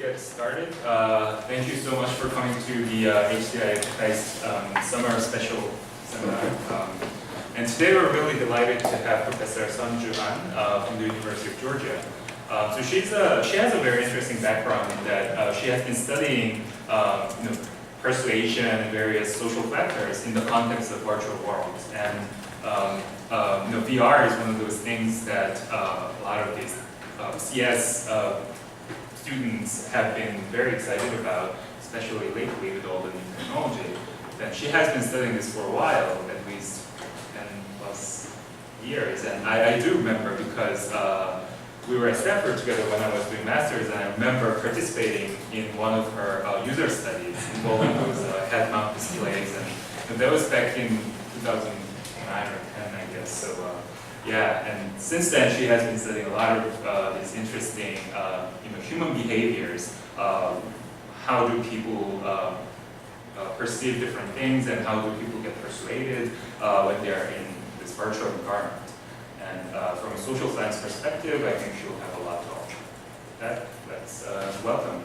get started. Thank you so much for coming to the HCI KAIST Summer Special Seminar. And today we're really delighted to have Professor Sunju Han from the University of Georgia. So she has a very interesting background in that she has been studying persuasion and various social factors in the context of virtual worlds. And VR is one of those things that a lot of these CS students have been very excited about, especially lately with all the new technology. And she has been studying this for a while, at least 10+ years. And I do remember because we were at Stanford together when I was doing masters, and I remember participating in one of her user studies involving those head-mount displays. And that was back in 2009 or 10, I guess. So yeah, and since then she has been studying a lot of these interesting human behaviors. How do people perceive different things, and how do people get persuaded when they're in this virtual environment? And from a social science perspective, I think she'll have a lot to offer. With that, let's welcome.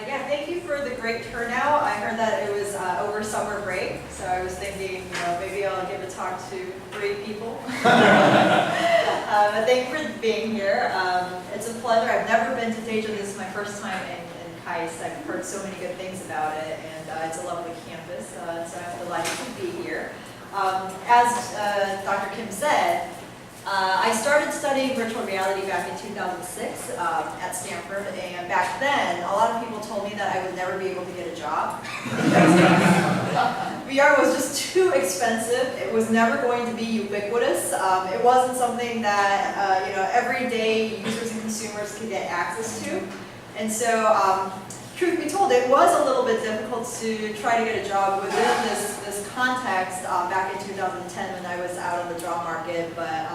Yeah, thank you for the great turnout. I heard that it was over summer break, so I was thinking, maybe I'll give a talk to 3 people. But thank you for being here. It's a pleasure. I've never been to Georgia. This is my first time in KAIST. I've heard so many good things about it, and it's a lovely campus, so I'm delighted to be here. As Dr. Kim said, I started studying virtual reality back in 2006 at Stanford, and back then, a lot of people told me that I would never be able to get a job. VR was just too expensive. It was never going to be ubiquitous. It wasn't something that everyday users and consumers could get access to. And so, truth be told, it was a little bit difficult to try to get a job within this context back in 2010 when I was out on the job market. But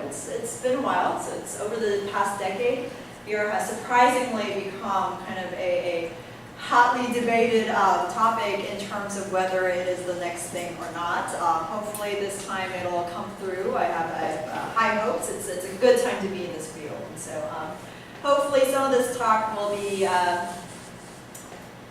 it's been a while. So it's over the past decade. VR has surprisingly become kind of a hotly debated topic in terms of whether it is the next thing or not. Hopefully this time it'll come through. I have high hopes. It's a good time to be in this field. And so hopefully some of this talk will be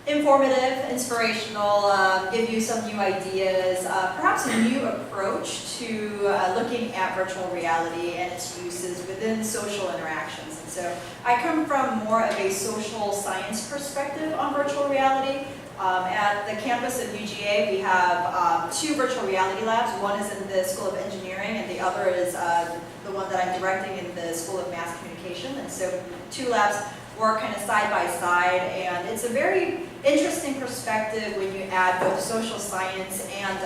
informative, inspirational, give you some new ideas, perhaps a new approach to looking at virtual reality and its uses within social interactions. And so I come from more of a social science perspective on virtual reality. At the campus of UGA, we have 2 virtual reality labs. One is in the School of Engineering, and the other is the one that I'm directing in the School of Mass Communication. And so 2 labs work kind of side by side, and it's a very interesting perspective when you add both social science and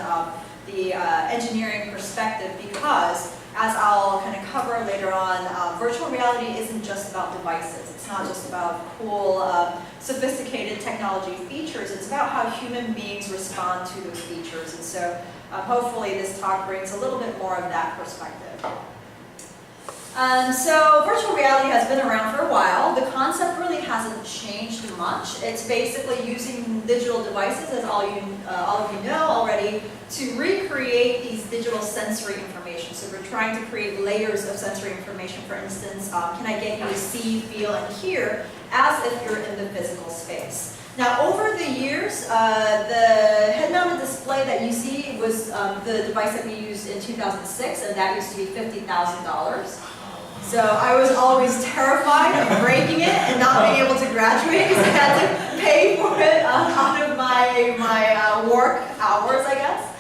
the engineering perspective, because as I'll kind of cover later on, virtual reality isn't just about devices. It's not just about cool, sophisticated technology features. It's about how human beings respond to those features. And so hopefully this talk brings a little bit more of that perspective. So virtual reality has been around for a while. The concept really hasn't changed much. It's basically using digital devices, as all of you know already, to recreate these digital sensory information. So we're trying to create layers of sensory information. For instance, can I get you to see, feel, and hear as if you're in the physical space? Now, over the years, the head-mounted display that you see was the device that we used in 2006, and that used to be $50,000. So I was always terrified of breaking it and not being able to graduate because I had to pay for it out of my work hours, I guess.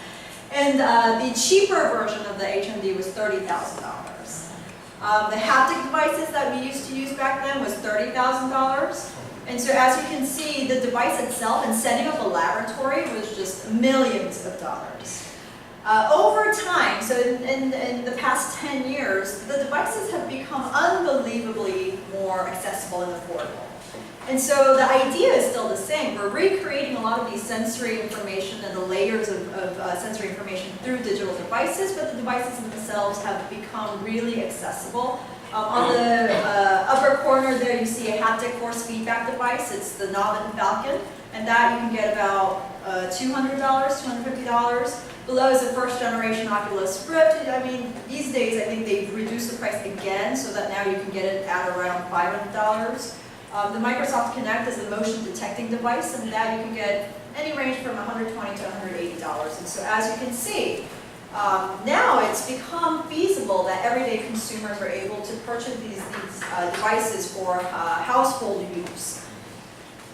And the cheaper version of the HMD was $30,000. The haptic devices that we used to use back then was $30,000. And so as you can see, the device itself and setting up a laboratory was just millions of dollars. Over time, so in the past 10 years, the devices have become unbelievably more accessible and affordable. And so the idea is still the same. We're recreating a lot of these sensory information and the layers of sensory information through digital devices, but the devices themselves have become really accessible. On the upper corner there you see a haptic force feedback device. It's the Knapp and Falcon, and that you can get about $200, $250. Below is a first generation Oculus Rift. I mean, these days I think they've reduced the price again so that now you can get it at around $500. The Microsoft Kinect is a motion detecting device, and that you can get any range from $120 to $180. And so as you can see, now it's become feasible that everyday consumers are able to purchase these devices for household use.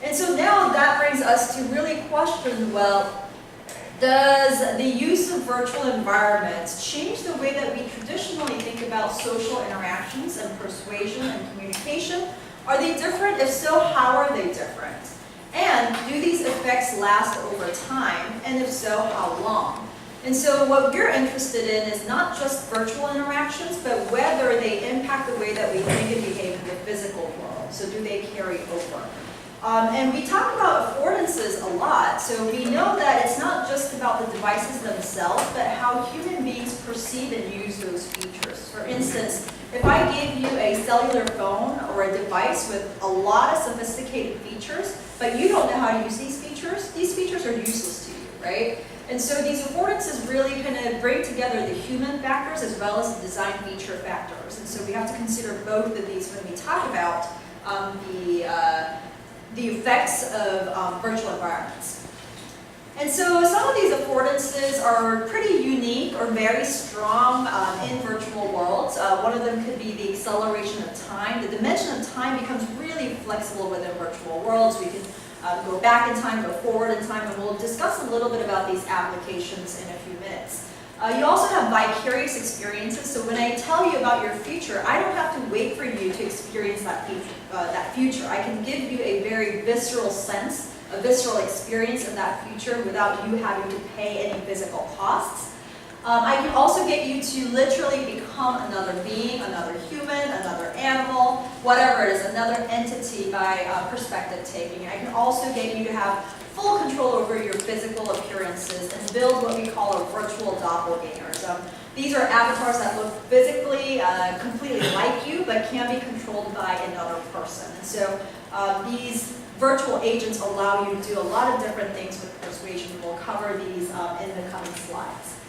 And so now that brings us to really question, well, does the use of virtual environments change the way that we traditionally think about social interactions and persuasion and communication? Are they different? If so, how are they different? And do these effects last over time? And if so, how long? And so what we're interested in is not just virtual interactions, but whether they impact the way that we think and behave in the physical world. So do they carry over? And we talk about affordances a lot, so we know that it's not just about the devices themselves, but how human beings perceive and use those features. For instance, if I give you a cellular phone or a device with a lot of sophisticated features, but you don't know how to use these features are useless to you, right? And so these affordances really kind of bring together the human factors as well as the design feature factors. And so we have to consider both of these when we talk about the effects of virtual environments. And so some of these affordances are pretty unique or very strong in virtual worlds. One of them could be the acceleration of time. The dimension of time becomes really flexible within virtual worlds. We can go back in time, go forward in time, and we'll discuss a little bit about these applications in a few minutes. You also have vicarious experiences, so when I tell you about your future, I don't have to wait for you to experience that future. I can give you a very visceral sense, a visceral experience of that future without you having to pay any physical costs. I can also get you to literally become another being, another human, another animal, whatever it is, another entity by perspective taking. I can also get you to have full control over your physical appearances and build what we call our virtual doppelgangers. These are avatars that look physically completely like you, but can be controlled by another person. And so these virtual agents allow you to do a lot of different things with persuasion. We'll cover these in the coming slides.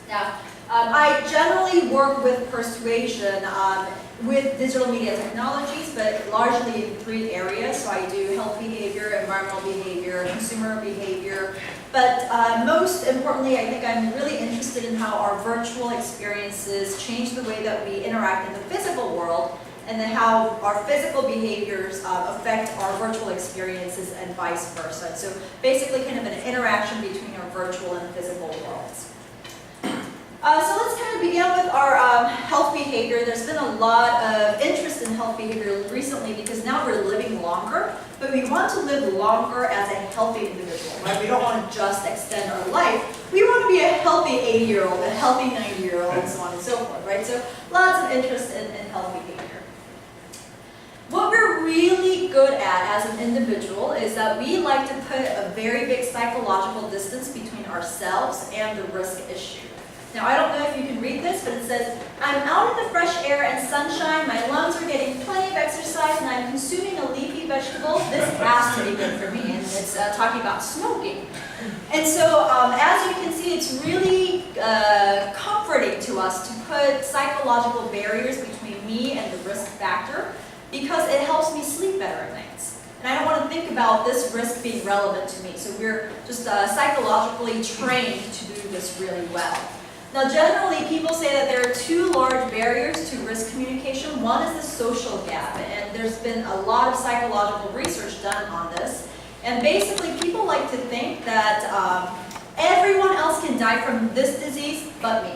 Now, I generally work with persuasion with digital media technologies, but largely in 3 areas. So I do health behavior, environmental behavior, consumer behavior. But most importantly, I think I'm really interested in how our virtual experiences change the way that we interact in the physical world, and then how our physical behaviors affect our virtual experiences and vice versa. So basically kind of an interaction between our virtual and physical worlds. So let's kind of begin with our health behavior. There's been a lot of interest in health behavior recently because now we're living longer, but we want to live longer as a healthy individual, right? We don't want to just extend our life. We want to be a healthy 80-year-old, a healthy 90-year-old, and so on and so forth, right? So lots of interest in health behavior. What we're really good at as an individual is that we like to put a very big psychological distance between ourselves and the risk issue. Now, I don't know if you can read this, but it says, I'm out in the fresh air and sunshine, my lungs are getting plenty of exercise, and I'm consuming a leafy vegetable. This has to be good for me, and it's talking about smoking. And so, as you can see, it's really comforting to us to put psychological barriers between me and the risk factor, because it helps me sleep better at nights. And I don't want to think about this risk being relevant to me, so we're just psychologically trained to do this really well. Now, generally, people say that there are 2 large barriers to risk communication. One is the social gap, and there's been a lot of psychological research done on this. And basically, people like to think that everyone else can die from this disease but me,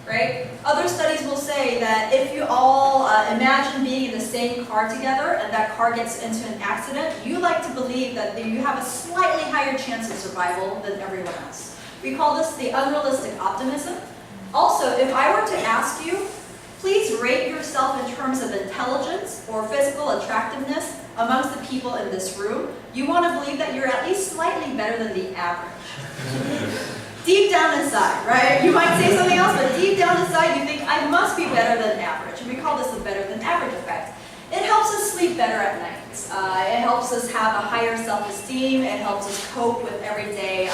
right? Other studies will say that if you all imagine being in the same car together and that car gets into an accident, you like to believe that you have a slightly higher chance of survival than everyone else. We call this the unrealistic optimism. Also, if I were to ask you, please rate yourself in terms of intelligence or physical attractiveness amongst the people in this room, you want to believe that you're at least slightly better than the average. Deep down inside, right? You might say something else, but deep down inside you think, I must be better than average. And we call this the better than average effect. It helps us sleep better at night. It helps us have a higher self-esteem. It helps us cope with everyday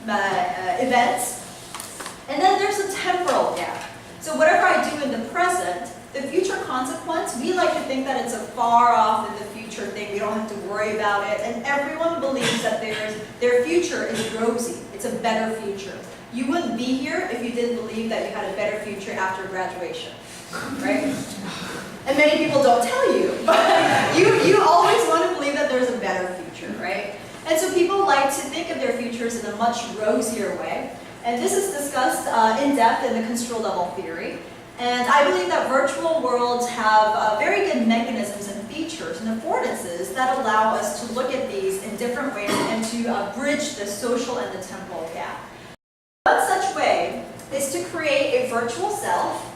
events. And then there's a temporal gap. So whatever I do in the present, the future consequence, we like to think that it's a far off in the future thing. We don't have to worry about it. And everyone believes that their future is rosy. It's a better future. You wouldn't be here if you didn't believe that you had a better future after graduation, right? And many people don't tell you, but you always want to believe that there's a better future, right? And so people like to think of their futures in a much rosier way. And this is discussed in depth in the construal level theory. And I believe that virtual worlds have very good mechanisms and features and affordances that allow us to look at these in different ways and to bridge the social and the temporal gap. One such way is to create a virtual self.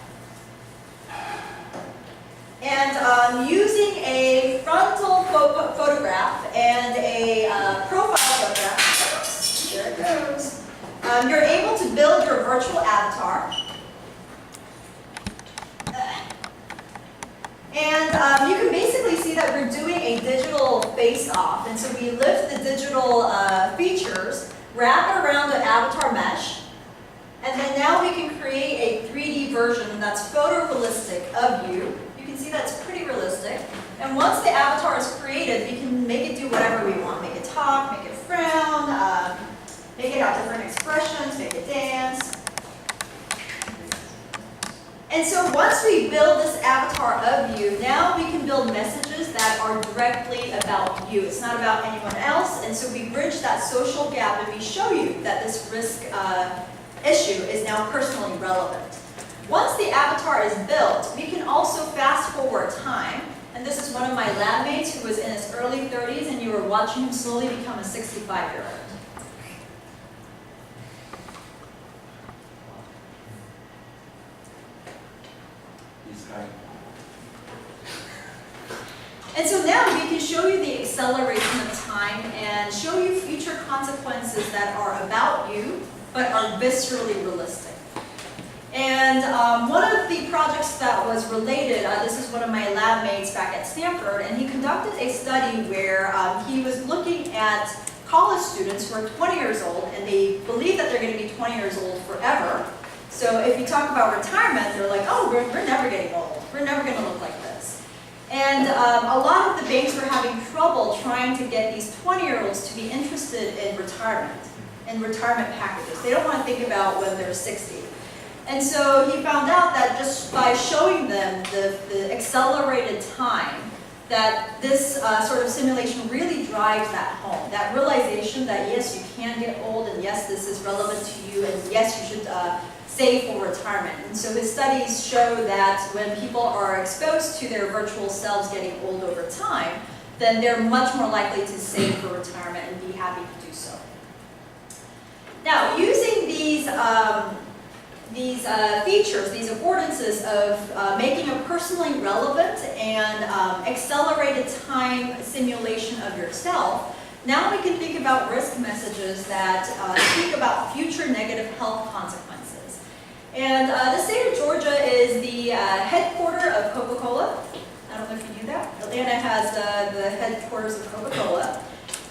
And using a frontal photograph and a profile photograph, there it goes, you're able to build your virtual avatar. And you can basically see that we're doing a digital face-off. And so we lift the digital features, wrap it around an avatar mesh, and then now we can create a 3D version that's photorealistic of you. You can see that's pretty realistic. And once the avatar is created, we can make it do whatever we want. Make it talk, make it frown, make it have different expressions, make it dance. And so once we build this avatar of you, now we can build messages that are directly about you. It's not about anyone else. And so we bridge that social gap and we show you that this risk issue is now personally relevant. Once the avatar is built, we can also fast forward time. And this is one of my lab mates who was in his early 30s, and you were watching him slowly become a 65-year-old. And so now we can show you the acceleration of time and show you future consequences that are about you, but are viscerally realistic. And one of the projects that was related, this is one of my lab mates back at Stanford, and he conducted a study where he was looking at college students who are 20 years old, and they believe that they're going to be 20 years old forever. So if you talk about retirement, they're like, oh, we're never getting old. We're never going to look like this. And a lot of the banks were having trouble trying to get these 20-year-olds to be interested in retirement packages. They don't want to think about when they're 60. And so he found out that just by showing them the accelerated time, that this sort of simulation really drives that home. That realization that yes, you can get old, and yes, this is relevant to you, and yes, you should save for retirement. And so his studies show that when people are exposed to their virtual selves getting old over time, then they're much more likely to save for retirement and be happy to do so. Now, using these features, these affordances of making a personally relevant and accelerated time simulation of yourself, now we can think about risk messages that speak about future negative health consequences. And the state of Georgia is the headquarter of Coca-Cola. I don't know if you knew that. Atlanta has the headquarters of Coca-Cola.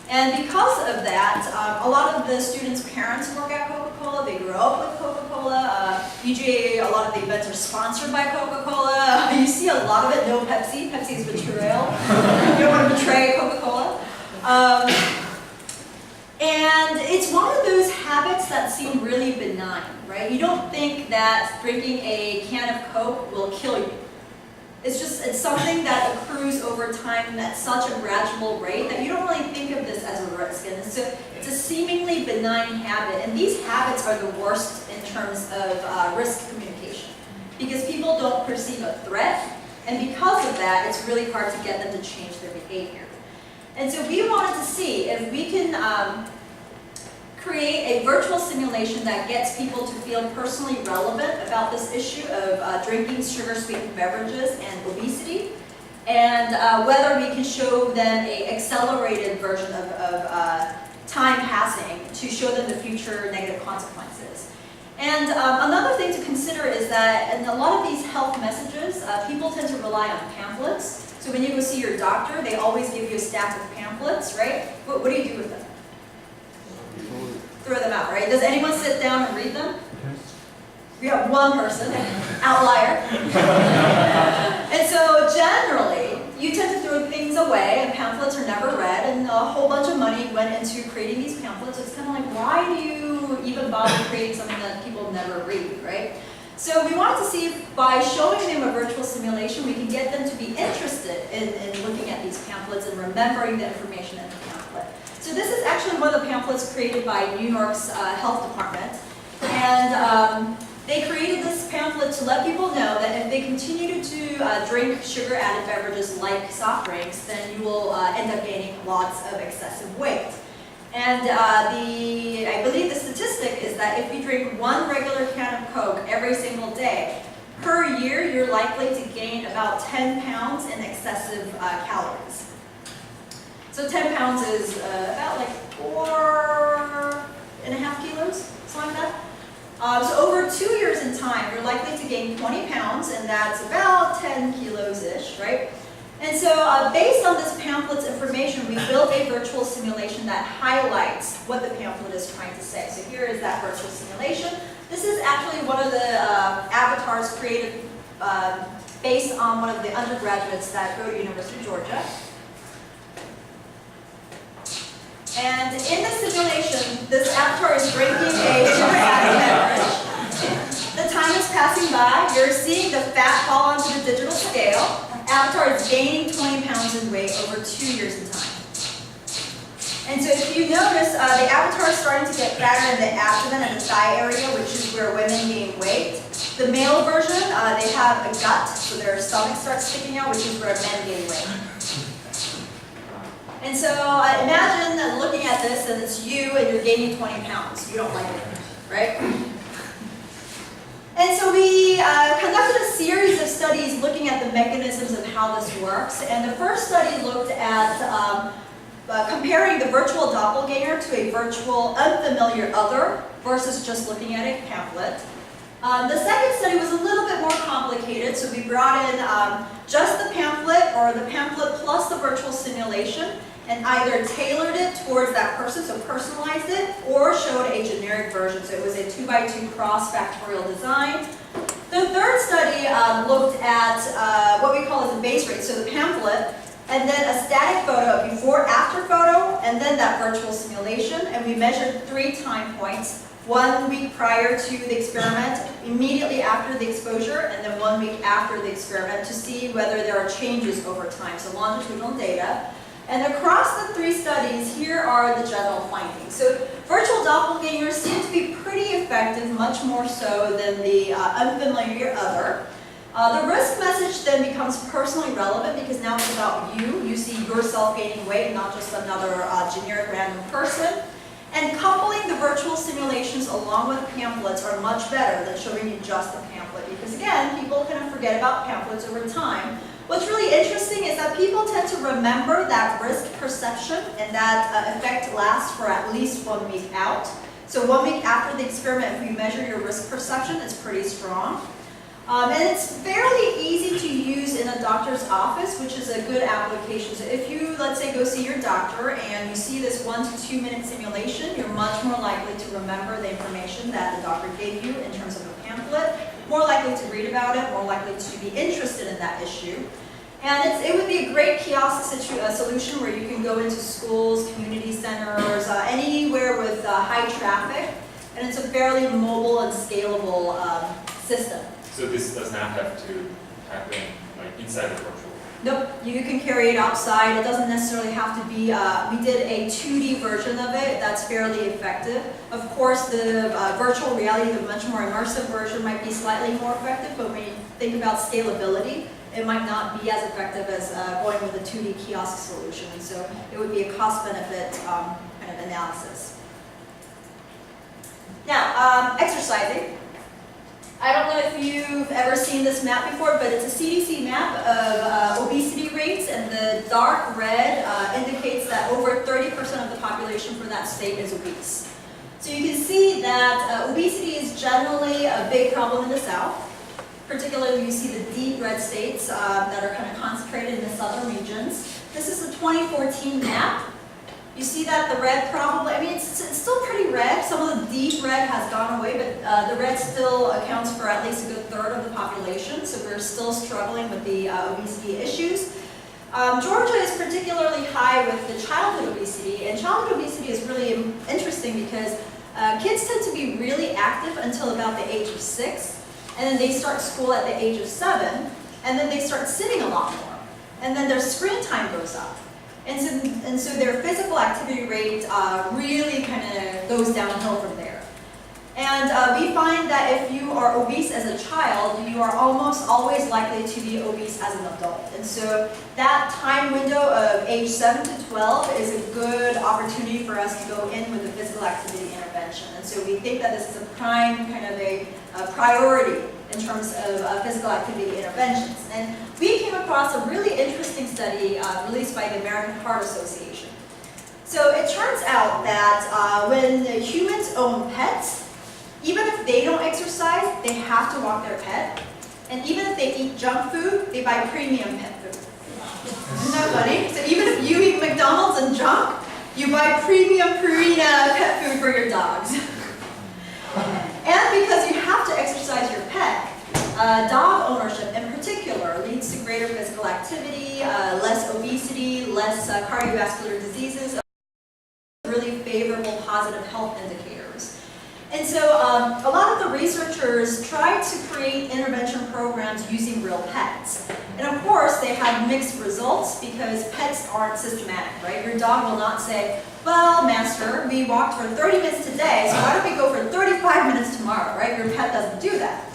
And because of that, a lot of the students' parents work at Coca-Cola. They grew up with Coca-Cola. UGA, a lot of the events are sponsored by Coca-Cola. You see a lot of it, no Pepsi. Pepsi is betrayal. You don't want to betray Coca-Cola. And it's one of those habits that seem really benign, right? You don't think that drinking a can of Coke will kill you. It's something that accrues over time at such a gradual rate that you don't really think of this as a risk. And it's a seemingly benign habit. And these habits are the worst in terms of risk communication, because people don't perceive a threat. And because of that, it's really hard to get them to change their behavior. And so we wanted to see if we can create a virtual simulation that gets people to feel personally relevant about this issue of drinking sugar-sweetened beverages and obesity, and whether we can show them an accelerated version of time passing to show them the future negative consequences. And another thing to consider is that in a lot of these health messages, people tend to rely on pamphlets. So when you go see your doctor, they always give you a stack of pamphlets, right? What do you do with them? throw them out, right? Does anyone sit down and read them? We have one person, outlier. And so generally, you tend to throw things away, and pamphlets are never read, and a whole bunch of money went into creating these pamphlets. It's kind of like, why do you even bother creating something that people never read, right? So we wanted to see if by showing them a virtual simulation, we can get them to be interested in looking at these pamphlets and remembering the information in the pamphlet. So this is actually one of the pamphlets created by New York's health department. And they created this pamphlet to let people know that if they continue to drink sugar-added beverages like soft drinks, then you will end up gaining lots of excessive weight. And I believe the statistic is that if you drink one regular can of Coke every single day, per year you're likely to gain about 10 pounds in excessive calories. So 10 pounds is about like 4.5 kilos, something like that. So over 2 years in time, you're likely to gain 20 pounds, and that's about 10 kilos-ish, right? And so based on this pamphlet's information, we built a virtual simulation that highlights what the pamphlet is trying to say. So here is that virtual simulation. This is actually one of the avatars created based on one of the undergraduates that go to University of Georgia. And in the simulation, this avatar is drinking a sugar-added beverage. The time is passing by. You're seeing the fat fall onto the digital scale. Avatar is gaining 20 pounds in weight over 2 years in time. And so if you notice, the avatar is starting to get fatter in the abdomen and the thigh area, which is where women gain weight. The male version, they have a gut, so their stomach starts sticking out, which is where men gain weight. And so imagine looking at this and it's you and you're gaining 20 pounds. You don't like it, right? And so we conducted a series of studies looking at the mechanisms of how this works. And the first study looked at comparing the virtual doppelganger to a virtual unfamiliar other versus just looking at a pamphlet. The second study was a little bit more complicated, so we brought in just the pamphlet or the pamphlet plus the virtual simulation and either tailored it towards that person, so personalized it, or showed a generic version. So it was a 2x2 cross-factorial design. The third study looked at what we call as a base rate, so the pamphlet, and then a static photo, a before-after photo, and then that virtual simulation, and we measured 3 time points. 1 week prior to the experiment, immediately after the exposure, and then 1 week after the experiment to see whether there are changes over time, so longitudinal data. And across the 3 studies, here are the general findings. So virtual doppelgangers seem to be pretty effective, much more so than the unfamiliar other. The risk message then becomes personally relevant because now it's about you. You see yourself gaining weight, not just another generic random person. And coupling the virtual simulations along with pamphlets are much better than showing you just the pamphlet because, again, people kind of forget about pamphlets over time. What's really interesting is that people tend to remember that risk perception and that effect lasts for at least 1 week out. So 1 week after the experiment, if you measure your risk perception, it's pretty strong. And it's fairly easy to use in a doctor's office, which is a good application. So if you, let's say, go see your doctor and you see this 1 to 2 minute simulation, you're much more likely to remember the information that the doctor gave you in terms of a pamphlet, more likely to read about it, more likely to be interested in that issue. And it would be a great kiosk solution where you can go into schools, community centers, anywhere with high traffic, and it's a fairly mobile and scalable system. So this does not have to happen like inside the virtual? Nope, you can carry it outside. It doesn't necessarily have to be, we did a 2D version of it that's fairly effective. Of course, the virtual reality, the much more immersive version might be slightly more effective, but when you think about scalability, it might not be as effective as going with a 2D kiosk solution. And so it would be a cost-benefit kind of analysis. Now, exercising. I don't know if you've ever seen this map before, but it's a CDC map of obesity rates, and the dark red indicates that over 30% of the population for that state is obese. So you can see that obesity is generally a big problem in the South. Particularly, you see the deep red states that are kind of concentrated in the southern regions. This is a 2014 map. You see that the red probably, I mean, it's still pretty red. Some of the deep red has gone away, but the red still accounts for at least a good third of the population, so we're still struggling with the obesity issues. Georgia is particularly high with the childhood obesity, and childhood obesity is really interesting because kids tend to be really active until about the age of 6, and then they start school at the age of 7, and then they start sitting a lot more, and then their screen time goes up. And so their physical activity rate really kind of goes downhill from there. And we find that if you are obese as a child, you are almost always likely to be obese as an adult. And so that time window of age 7 to 12 is a good opportunity for us to go in with a physical activity intervention. And so we think that this is a prime kind of a priority in terms of physical activity interventions. And we came across a really interesting study released by the American Heart Association. So it turns out that when humans own pets, even if they don't exercise, they have to walk their pet. And even if they eat junk food, they buy premium pet food. Isn't that funny? So even if you eat McDonald's and junk, you buy premium Purina pet food for your dogs. And because you have to exercise your pet, dog ownership in particular leads to greater physical activity, less obesity, less cardiovascular diseases, really favorable positive health indicators. And so a lot of the researchers tried to create intervention programs using real pets. And of course, they had mixed results because pets aren't systematic, right? Your dog will not say, well, master, we walked for 30 minutes today, so why don't we go for 35 minutes tomorrow, right? Your pet doesn't do that.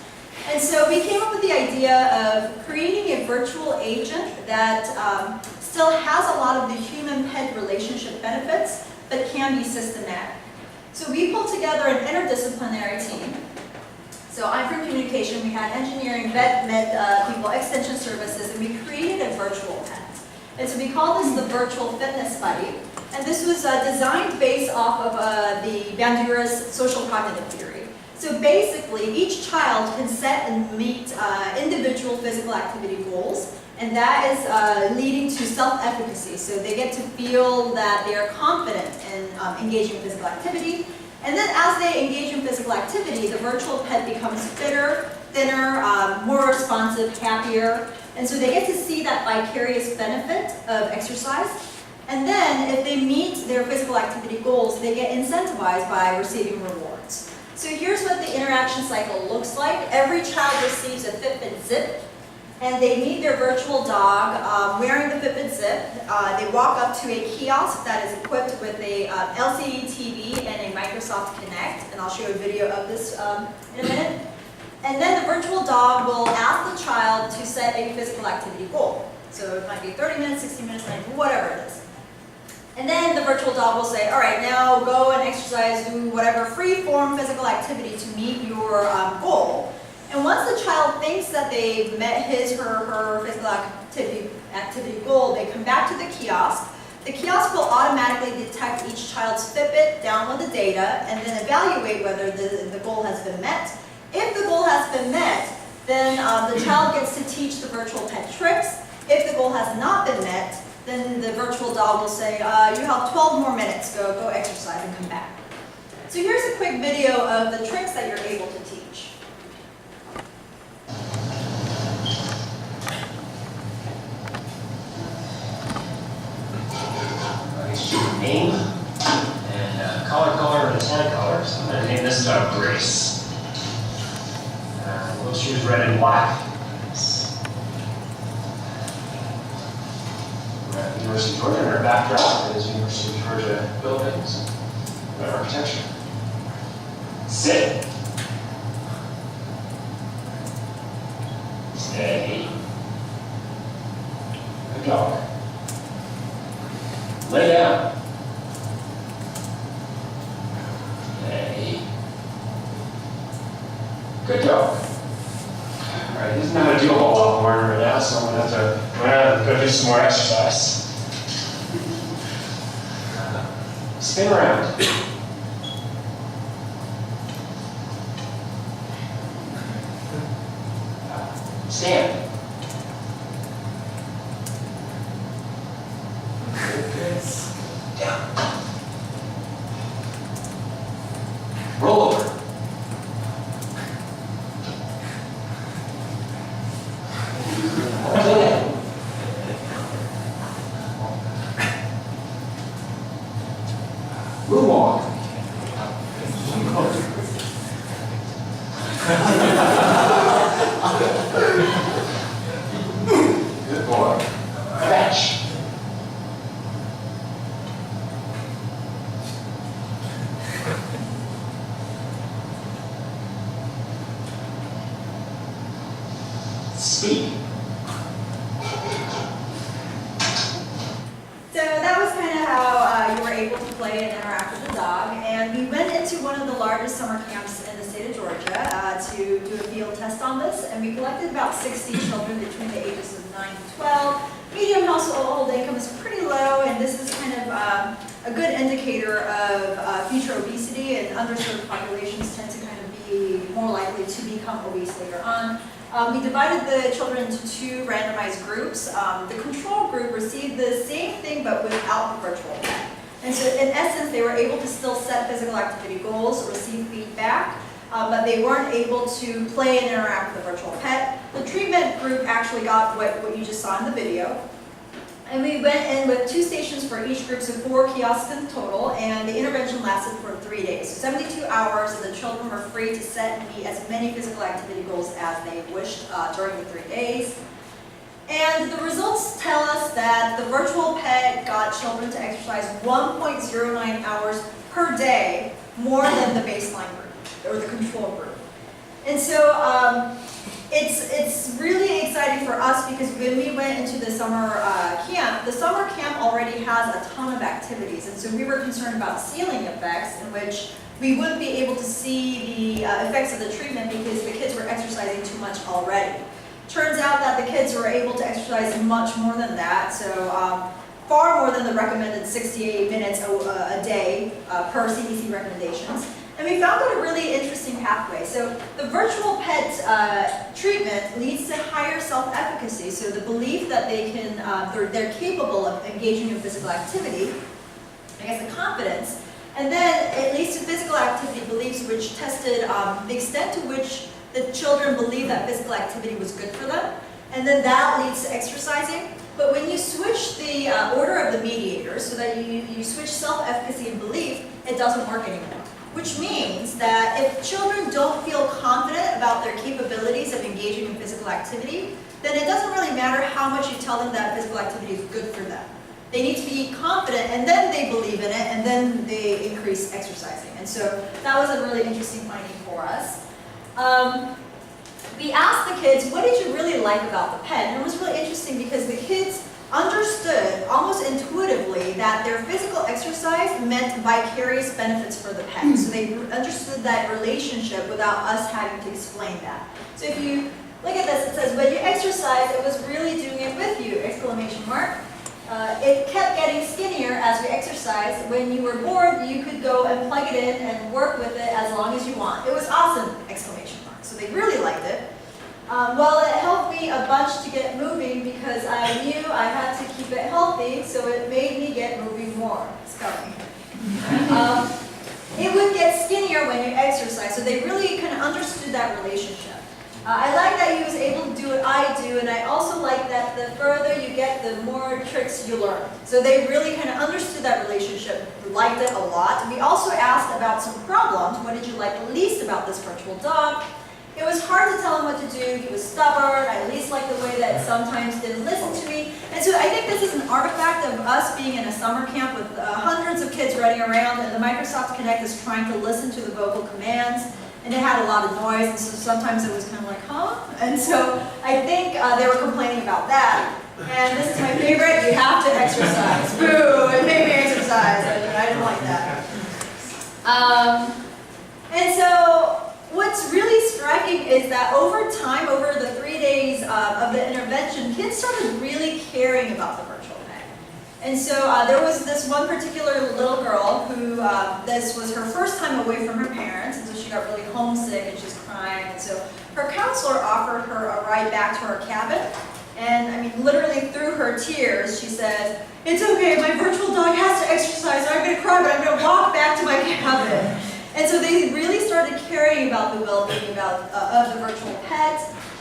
And so we came up with the idea of creating a virtual agent that still has a lot of the human-pet relationship benefits, but can be systematic. So we pulled together an interdisciplinary team. So I'm from communication, we had engineering, vet, med people, extension services, and we created a virtual pet. And so we call this the virtual fitness buddy. And this was designed based off of the Bandura's social cognitive theory. So basically, each child can set and meet individual physical activity goals, and that is leading to self-efficacy. So they get to feel that they are confident in engaging in physical activity. And then as they engage in physical activity, the virtual pet becomes fitter, thinner, more responsive, happier. And so they get to see that vicarious benefit of exercise. And then if they meet their physical activity goals, they get incentivized by receiving rewards. So here's what the interaction cycle looks like. Every child receives a Fitbit Zip, and they meet their virtual dog wearing the Fitbit Zip. They walk up to a kiosk that is equipped with a LCD TV and a Microsoft Kinect, and I'll show you a video of this in a minute. And then the virtual dog will ask the child to set a physical activity goal. So it might be 30 minutes, 60 minutes, 90, whatever it is. And then the virtual dog will say, all right, now go and exercise, do whatever free-form physical activity to meet your goal. And once the child thinks that they've met his or her physical activity goal, they come back to the kiosk. The kiosk will automatically detect each child's Fitbit, download the data, and then evaluate whether the goal has been met. If the goal has been met, then the child gets to teach the virtual pet tricks. If the goal has not been met, then the virtual dog will say, you have 12 more minutes, go exercise and come back. So here's a quick video of the tricks that you're able to teach. Name and color and antenna color. So I'm going to name this dog Grace. We'll choose red and black. We're at the University of Georgia, and our backdrop is University of Georgia buildings and architecture. Sit. Stay. Good dog. Lay down. Hey. Good dog. All right, he doesn't know how to do a whole lot more right now, so I'm going to have to go do some more exercise. Spin around. Stand. Down. Moonwalk. Good boy. Fetch. Speak. So that was kind of how you were able to play and interact with the dog. And we went into one of the largest summer camps in the state of Georgia to do a field test on this. And we collected about 60 children between the ages of 9 to 12. Median household income is pretty low, and this is kind of a good indicator of future obesity, and underserved populations tend to kind of be more likely to become obese later on. We divided the children into 2 randomized groups. The control group received the same thing but without the virtual pet. And so in essence, they were able to still set physical activity goals, receive feedback, but they weren't able to play and interact with the virtual pet. The treatment group actually got what you just saw in the video. And we went in with 2 stations for each group, so 4 kiosks in total, and the intervention lasted for 3 days. So 72 hours, and the children were free to set and meet as many physical activity goals as they wished during the 3 days. And the results tell us that the virtual pet got children to exercise 1.09 hours per day more than the baseline group, or the control group. And so it's really exciting for us because when we went into the summer camp already has a ton of activities. And so we were concerned about ceiling effects, in which we wouldn't be able to see the effects of the treatment because the kids were exercising too much already. Turns out that the kids were able to exercise much more than that, so far more than the recommended 68 minutes a day per CDC recommendations. And we found out a really interesting pathway. So the virtual pet treatment leads to higher self-efficacy, so the belief that they're capable of engaging in physical activity, I guess the confidence, and then it leads to physical activity beliefs, which tested the extent to which the children believe that physical activity was good for them, and then that leads to exercising. But when you switch the order of the mediators, so that you switch self-efficacy and belief, it doesn't work anymore. Which means that if children don't feel confident about their capabilities of engaging in physical activity, then it doesn't really matter how much you tell them that physical activity is good for them. They need to be confident, and then they believe in it, and then they increase exercising. And so that was a really interesting finding for us. We asked the kids, what did you really like about the pet? And it was really interesting because the kids understood almost intuitively that their physical exercise meant vicarious benefits for the pet. So they understood that relationship without us having to explain that. So if you look at this, it says, when you exercise, it was really doing it with you, exclamation mark. It kept getting skinnier as we exercised. When you were bored, you could go and plug it in and work with it as long as you want. It was awesome, exclamation mark. So they really liked it. Well, it helped me a bunch to get moving because I knew I had to keep it healthy, so it made me get moving more. Spelling. It would get skinnier when you exercise, so they really kind of understood that relationship. I like that he was able to do what I do, and I also like that the further you get, the more tricks you learn. So they really kind of understood that relationship, liked it a lot. We also asked about some problems. What did you like least about this virtual dog? It was hard to tell him what to do. He was stubborn. I least liked the way that sometimes didn't listen to me. And so I think this is an artifact of us being in a summer camp with hundreds of kids running around, and the Microsoft Kinect is trying to listen to the vocal commands. And it had a lot of noise, and so sometimes it was kind of like, huh? And so I think they were complaining about that. And this is my favorite, you have to exercise. Boo, it made me exercise. I didn't like that. And so what's really striking is that over time, over the 3 days of the intervention, kids started really caring about the virtual pet. And so there was this one particular little girl who, this was her first time away from her parents, and so she got really homesick and she's crying. And so her counselor offered her a ride back to her cabin. And I mean, literally through her tears, she said, "It's okay, my virtual dog has to exercise, I'm gonna cry, but I'm gonna walk back to my cabin." And so they really started caring about the well-being of the virtual pet.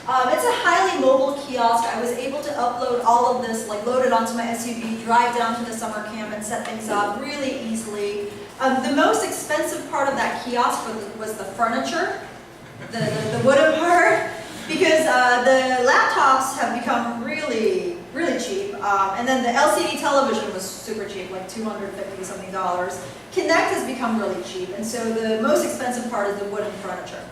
It's a highly mobile kiosk. I was able to upload all of this, like load it onto my SUV, drive down to the summer camp and set things up really easily. The most expensive part of that kiosk was the furniture, the wooden part, because the laptops have become really, really cheap. And then the LCD television was super cheap, like $250 something. Kinect has become really cheap, and so the most expensive part is the wooden furniture.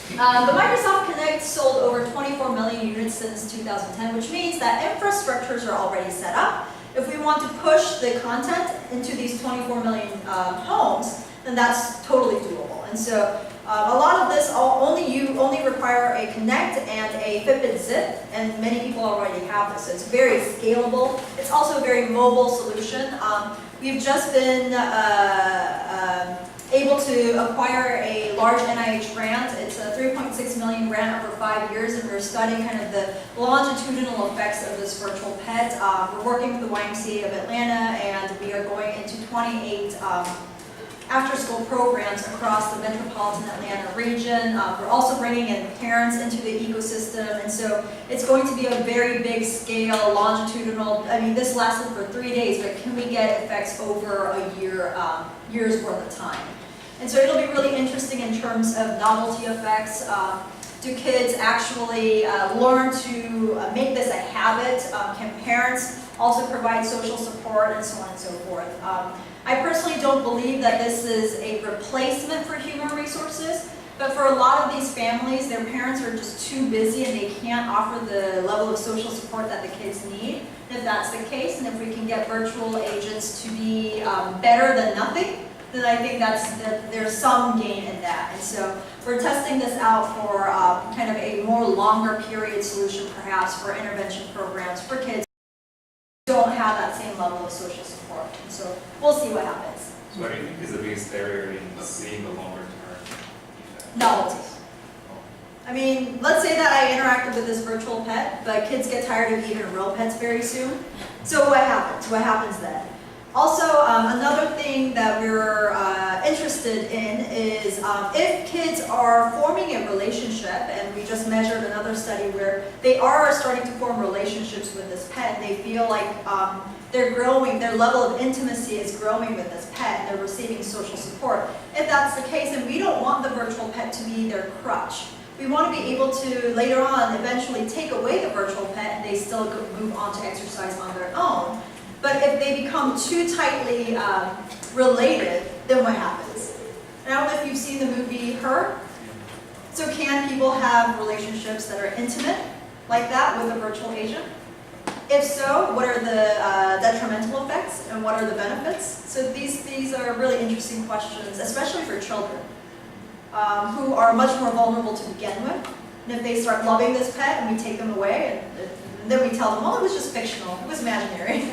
The Microsoft Kinect sold over 24 million units since 2010, which means that infrastructures are already set up. If we want to push the content into these 24 million homes, then that's totally doable. And so a lot of this only require a Kinect and a Fitbit Zip, and many people already have this. So it's very scalable. It's also a very mobile solution. We've just been able to acquire a large NIH grant. It's a 3.6 million grant over 5 years, and we're studying kind of the longitudinal effects of this virtual pet. We're working with the YMCA of Atlanta, and we are going into 28 after-school programs across the metropolitan Atlanta region. We're also bringing in parents into the ecosystem, and so it's going to be a very big scale, longitudinal. I mean, this lasted for 3 days, but can we get effects over a year's worth of time? And so it'll be really interesting in terms of novelty effects. Do kids actually learn to make this a habit? Can parents also provide social support, and so on and so forth? I personally don't believe that this is a replacement for human resources, but for a lot of these families, their parents are just too busy and they can't offer the level of social support that the kids need. And if that's the case, and if we can get virtual agents to be better than nothing, then I think there's some gain in that. And so we're testing this out for kind of a more longer period solution, perhaps for intervention programs for kids who don't have that same level of social support. And so we'll see what happens. So what do you think is the biggest barrier in seeing the longer term effect? Novelty. I mean, let's say that I interacted with this virtual pet, but kids get tired of even real pets very soon. So what happens? What happens then? Also, another thing that we're interested in is if kids are forming a relationship, and we just measured another study where they are starting to form relationships with this pet, and they feel like they're growing, their level of intimacy is growing with this pet, and they're receiving social support. If that's the case, then we don't want the virtual pet to be their crutch. We want to be able to, later on, eventually take away the virtual pet, and they still move on to exercise on their own. But if they become too tightly related, then what happens? And I don't know if you've seen the movie Her. So can people have relationships that are intimate like that with a virtual agent? If so, what are the detrimental effects and what are the benefits? So these are really interesting questions, especially for children who are much more vulnerable to begin with. And if they start loving this pet and we take them away and then we tell them, well, it was just fictional, it was imaginary.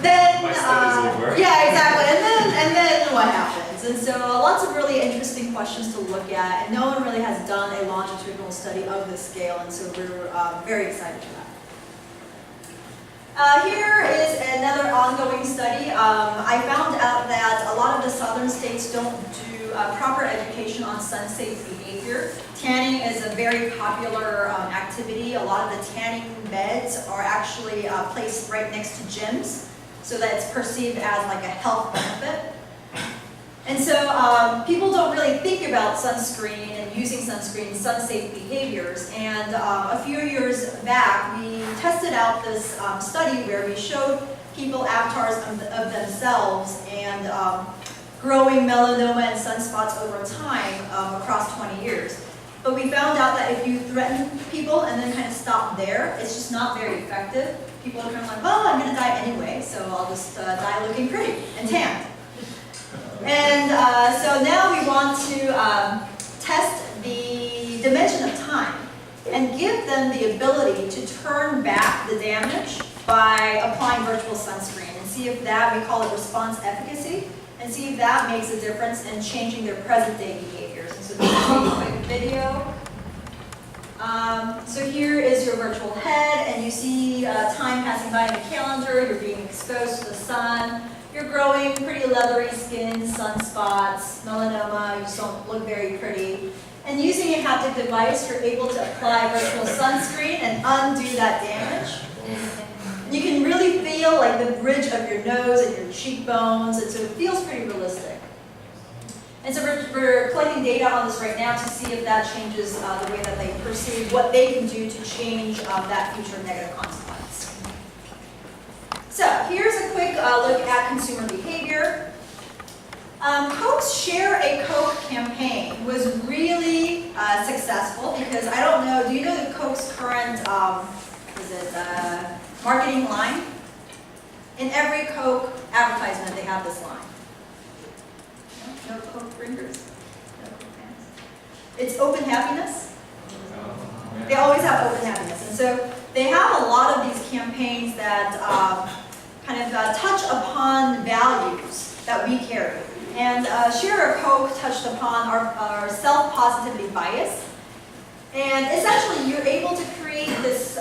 Then, my study's over. Yeah, exactly. And then what happens? And so lots of really interesting questions to look at, and no one really has done a longitudinal study of this scale, and so we're very excited for that. Here is another ongoing study. I found out that a lot of the southern states don't do proper education on sun-safe behavior. Tanning is a very popular activity. A lot of the tanning beds are actually placed right next to gyms, so that it's perceived as like a health benefit. And so people don't really think about sunscreen and using sunscreen, sun-safe behaviors. And a few years back, we tested out this study where we showed people avatars of themselves and growing melanoma and sunspots over time across 20 years. But we found out that if you threaten people and then kind of stop there, it's just not very effective. People are kind of like, well, I'm going to die anyway, so I'll just die looking pretty and tanned. And so now we want to test the dimension of time and give them the ability to turn back the damage by applying virtual sunscreen and see if that, we call it response efficacy, and see if that makes a difference in changing their present day behaviors. And so this is a quick video. So here is your virtual head, and you see time passing by in the calendar, you're being exposed to the sun, you're growing pretty leathery skin, sunspots, melanoma, you just don't look very pretty. And using a haptic device, you're able to apply virtual sunscreen and undo that damage. You can really feel like the bridge of your nose and your cheekbones, and so it feels pretty realistic. And so we're collecting data on this right now to see if that changes the way that they perceive what they can do to change that future negative consequence. So here's a quick look at consumer behavior. Coke's Share a Coke campaign was really successful because I don't know, do you know the Coke's current, marketing line? In every Coke advertisement, they have this line. No Coke drinkers? No Coke fans? It's open happiness. They always have open happiness. And so they have a lot of these campaigns that touch upon values that we carry. And Share a Coke touched upon our self-positivity bias. And essentially, you're able to create this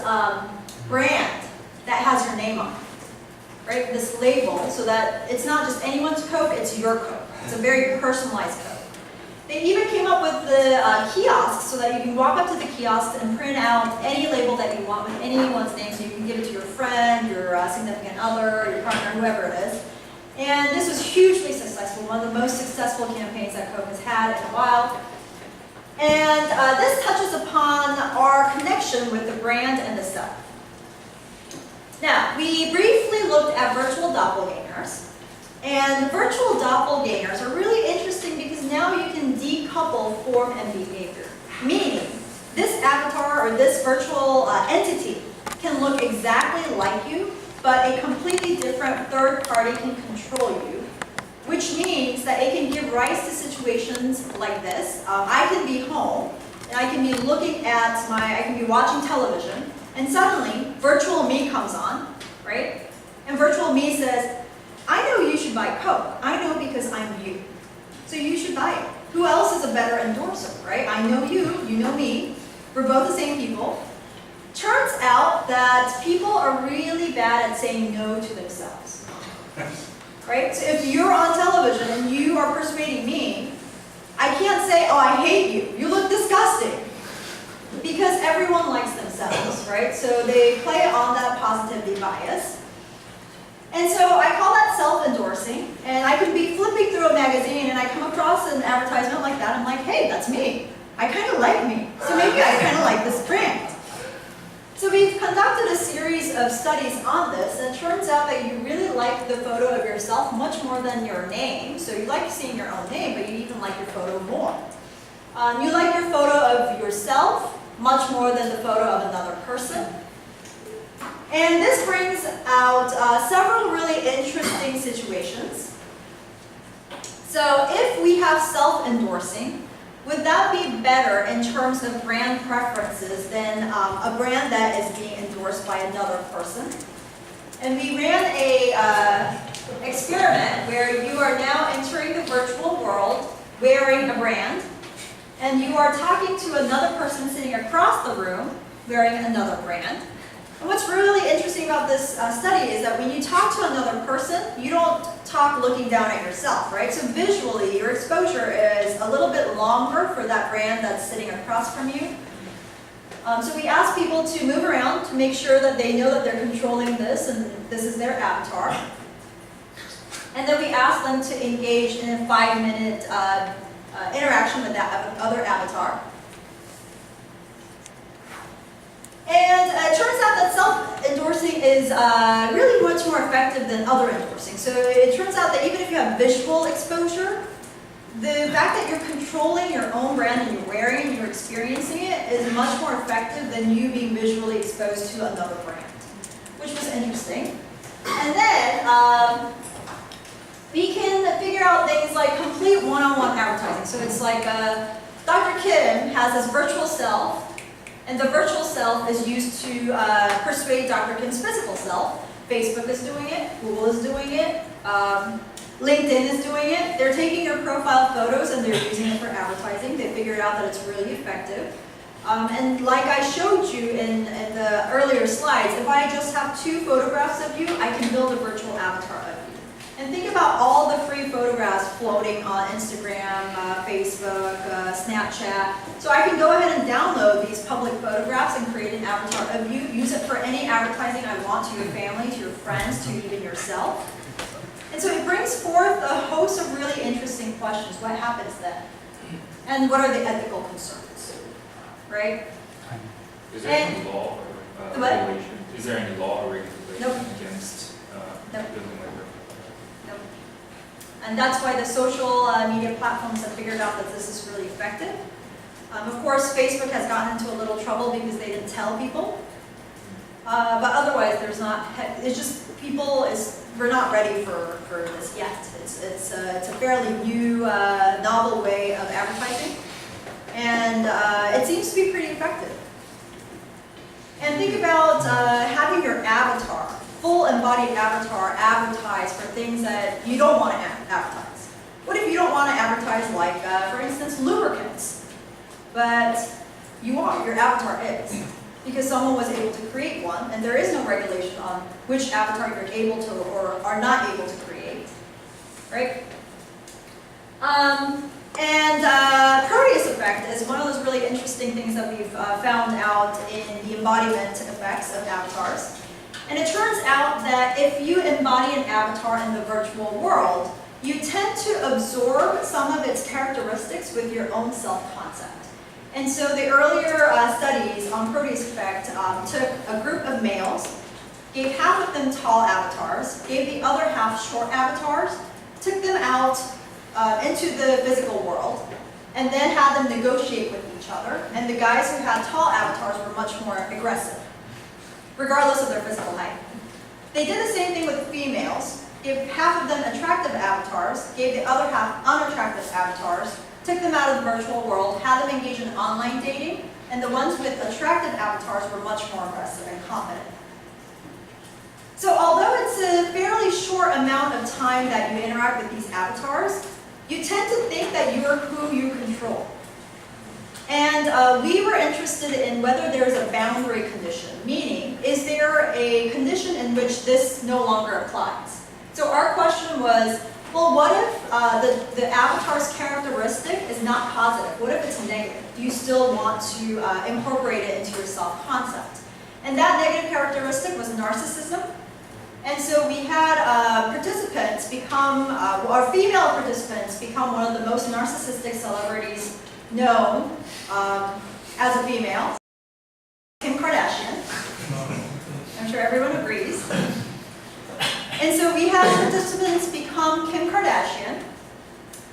brand that has your name on it, right? This label, so that it's not just anyone's Coke, it's your Coke. It's a very personalized Coke. They even came up with the kiosk so that you can walk up to the kiosk and print out any label that you want with anyone's name, so you can give it to your friend, your significant other, your partner, whoever it is. And this was hugely successful, one of the most successful campaigns that Coke has had in a while. And this touches upon our connection with the brand and the self. Now, we briefly looked at virtual doppelgangers. And virtual doppelgangers are really interesting because now you can decouple form and behavior. Meaning, this avatar or this virtual entity can look exactly like you, but a completely different third party can control you, which means that it can give rise to situations like this. I can be home, and I can be looking at I can be watching television, and suddenly, virtual me comes on, right? And virtual me says, I know you should buy Coke. I know because I'm you. So you should buy it. Who else is a better endorser, right? I know you, you know me. We're both the same people. Turns out that people are really bad at saying no to themselves. Right? So if you're on television and you are persuading me, I can't say, oh, I hate you. You look disgusting. Because everyone likes themselves, right? So they play on that positivity bias. And so I call that self-endorsing. And I could be flipping through a magazine and I come across an advertisement like that. I'm like, hey, that's me. I kind of like me. So maybe I kind of like this brand. So we've conducted a series of studies on this, and it turns out that you really like the photo of yourself much more than your name. So you like seeing your own name, but you even like your photo more. You like your photo of yourself much more than the photo of another person. And this brings out several really interesting situations. So if we have self-endorsing, would that be better in terms of brand preferences than a brand that is being endorsed by another person? And we ran a experiment where you are now entering the virtual world wearing a brand, and you are talking to another person sitting across the room wearing another brand. And what's really interesting about this study is that when you talk to another person, you don't talk looking down at yourself, right? So visually, your exposure is a little bit longer for that brand that's sitting across from you. So we ask people to move around to make sure that they know that they're controlling this and this is their avatar. And then we ask them to engage in a 5-minute interaction with that other avatar. And it turns out that self-endorsing is really much more effective than other endorsing. So it turns out that even if you have visual exposure, the fact that you're controlling your own brand and you're wearing it and you're experiencing it is much more effective than you being visually exposed to another brand, which was interesting. And then we can figure out things like complete one-on-one advertising. So it's like Dr. Kim has this virtual self, and the virtual self is used to persuade Dr. Kim's physical self. Facebook is doing it, Google is doing it, LinkedIn is doing it. They're taking your profile photos and they're using it for advertising. They figured out that it's really effective. And like I showed you in the earlier slides, if I just have 2 photographs of you, I can build a virtual avatar of you. And think about all the free photographs floating on Instagram, Facebook, Snapchat. So I can go ahead and download these public photographs and create an avatar of you, use it for any advertising I want to your family, to your friends, to even yourself. And so it brings forth a host of really interesting questions. What happens then? And what are the ethical concerns, right? Is there any law or what? regulation? Is there any law or regulation Nope. against Nope. building like that? Nope. And that's why the social media platforms have figured out that this is really effective. Of course, Facebook has gotten into a little trouble because they didn't tell people. But otherwise, there's not, it's just we're not ready for this yet. It's a fairly new, novel way of advertising. And it seems to be pretty effective. And think about having your avatar, full embodied avatar, advertise for things that you don't want to advertise. What if you don't want to advertise, like, for instance, lubricants? But you are, your avatar is. Because someone was able to create one, and there is no regulation on which avatar you're able to or are not able to create, right? Proteus effect is one of those really interesting things that we've found out in the embodiment effects of avatars. And it turns out that if you embody an avatar in the virtual world, you tend to absorb some of its characteristics with your own self-concept. And so the earlier studies on Proteus effect took a group of males, gave half of them tall avatars, gave the other half short avatars, took them out into the physical world, and then had them negotiate with each other. And the guys who had tall avatars were much more aggressive, regardless of their physical height. They did the same thing with the females, gave half of them attractive avatars, gave the other half unattractive avatars, took them out of the virtual world, had them engage in online dating, and the ones with attractive avatars were much more aggressive and confident. So although it's a fairly short amount of time that you interact with these avatars, you tend to think that you're who you control. And we were interested in whether there's a boundary condition, meaning, is there a condition in which this no longer applies? So our question was, well, what if the avatar's characteristic is not positive? What if it's negative? Do you still want to incorporate it into your self-concept? And that negative characteristic was narcissism. And so we had participants become, our female participants become one of the most narcissistic celebrities known as a female, Kim Kardashian. I'm sure everyone agrees. And so we had participants become Kim Kardashian,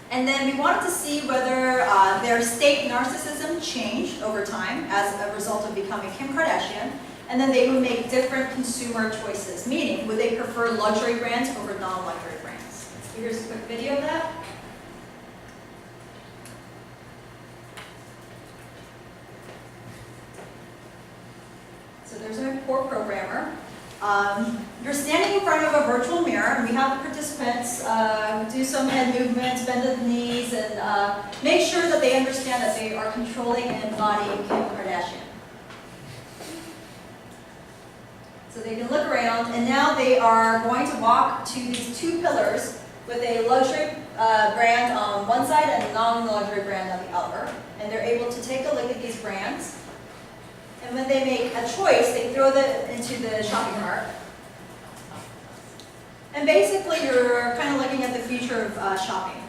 and then we wanted to see whether their state narcissism changed over time as a result of becoming Kim Kardashian, and then they would make different consumer choices, meaning would they prefer luxury brands over non-luxury brands. So here's a quick video of that. So there's a poor programmer. You're standing in front of a virtual mirror, and we have the participants do some head movements, bend the knees, and make sure that they understand that they are controlling and embodying Kim Kardashian. So they can look around, and now they are going to walk to these two pillars with a luxury brand on one side and a non-luxury brand on the other. And they're able to take a look at these brands. And when they make a choice, they throw it into the shopping cart. And basically, you're kind of looking at the future of shopping.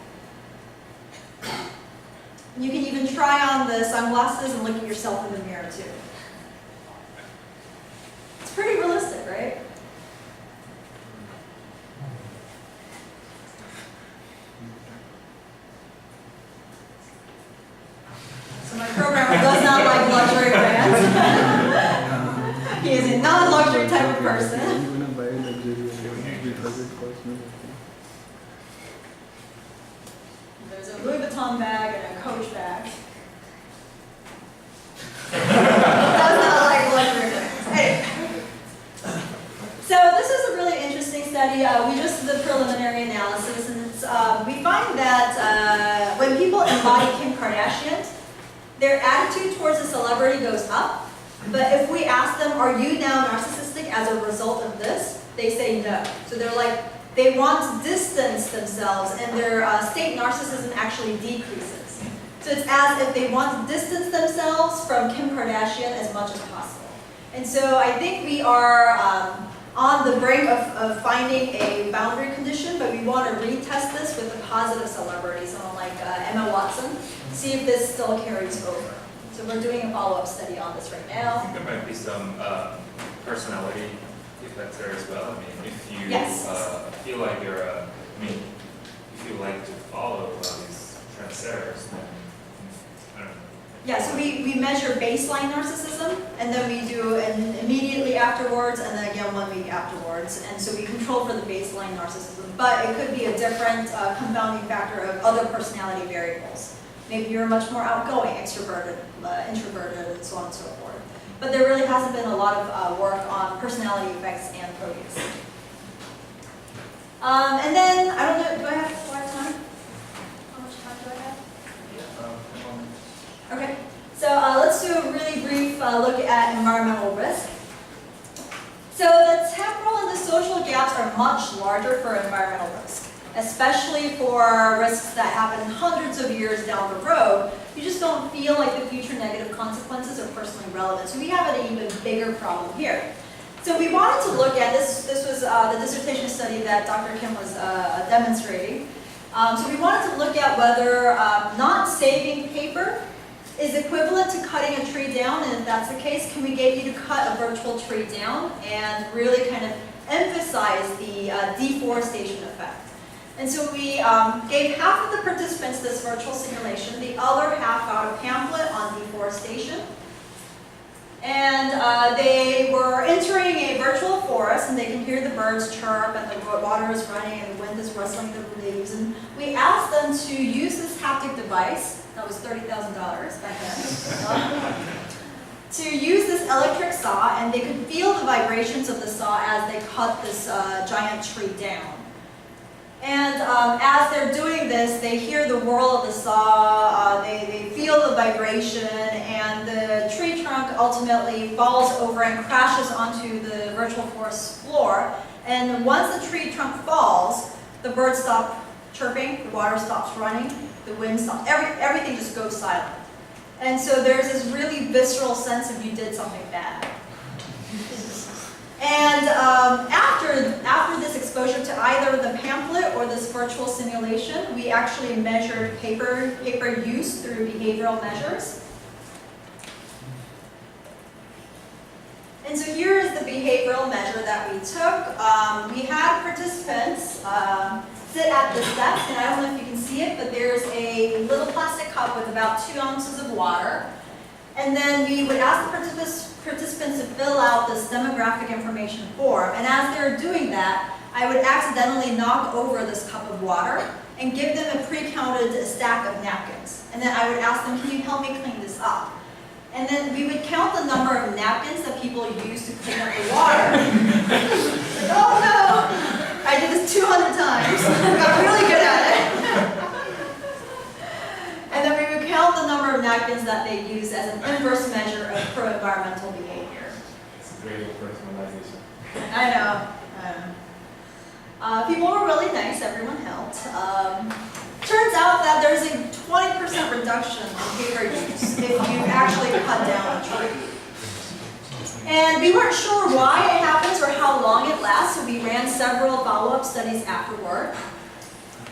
And you can even try on the sunglasses and look at yourself in the mirror, too. It's pretty realistic, right? So my programmer does not like luxury brands. He is a non-luxury type of person. There's a Louis Vuitton bag and a Coach bag. Does not like luxury brands. Anyway. So this is a really interesting study. We just did the preliminary analysis, and it's, we find that when people embody Kim Kardashian, their attitude towards a celebrity goes up. But if we ask them, are you now narcissistic as a result of this? They say no. So they're like, they want to distance themselves, and their state narcissism actually decreases. So it's as if they want to distance themselves from Kim Kardashian as much as possible. And so I think we are on the brink of finding a boundary condition, but we want to retest this with a positive celebrity, someone like Emma Watson, see if this still carries over. So we're doing a follow-up study on this right I now. think there might be some personality effects there as well. I mean, if you Yes. feel like you're if you like to follow these trendsetters, then I don't know. Yeah, so we measure baseline narcissism, and then we do an immediately afterwards, and then again 1 week afterwards. And so we control for the baseline narcissism, but it could be a different confounding factor of other personality variables. Maybe you're much more outgoing, extroverted, introverted, and so on and so forth. But there really hasn't been a lot of work on personality effects and proteus. And then, I don't know, do I have a lot of time? How much time do I have? Yeah, Okay, so let's do a really brief look at environmental risk. So the temporal and the social gaps are much larger for environmental risk, especially for risks that happen hundreds of years down the road. You just don't feel like the future negative consequences are personally relevant. So we have an even bigger problem here. So we wanted to look at this. This was the dissertation study that Dr. Kim was demonstrating. So we wanted to look at whether not saving paper is equivalent to cutting a tree down, and if that's the case, can we get you to cut a virtual tree down and really kind of emphasize the deforestation effect? And so we gave half of the participants this virtual simulation, the other half got a pamphlet on deforestation. And they were entering a virtual forest, and they can hear the birds chirp, and the water is running, and the wind is rustling the leaves. And we asked them to use this haptic device, that was $30,000 back then, to use this electric saw, and they could feel the vibrations of the saw as they cut this giant tree down. And as they're doing this, they hear the whirl of the saw, they feel the vibration, and the tree trunk ultimately falls over and crashes onto the virtual forest floor. And once the tree trunk falls, the birds stop chirping, the water stops running, the wind stops, everything just goes silent. And so there's this really visceral sense of you did something bad. And after this exposure to either the pamphlet or this virtual simulation, we actually measured paper use through behavioral measures. And so here is the behavioral measure that we took. We had participants sit at this desk, and I don't know if you can see it, but there's a little plastic cup with about 2 ounces of water. And then we would ask the participants to fill out this demographic information form. And as they're doing that, I would accidentally knock over this cup of water and give them a pre-counted stack of napkins. And then I would ask them, can you help me clean this up? And then we would count the number of napkins that people use to clean up the water. Like, oh no! I did this 200 times. I got really good at it. And then we would count the number of napkins that they use as an inverse measure of pro-environmental behavior. It's a great personalization. I know. People were really nice. Everyone helped. Turns out that there's a 20% reduction in paper use if you actually cut down a tree. And we weren't sure why it happens or how long it lasts, so we ran several follow-up studies afterward.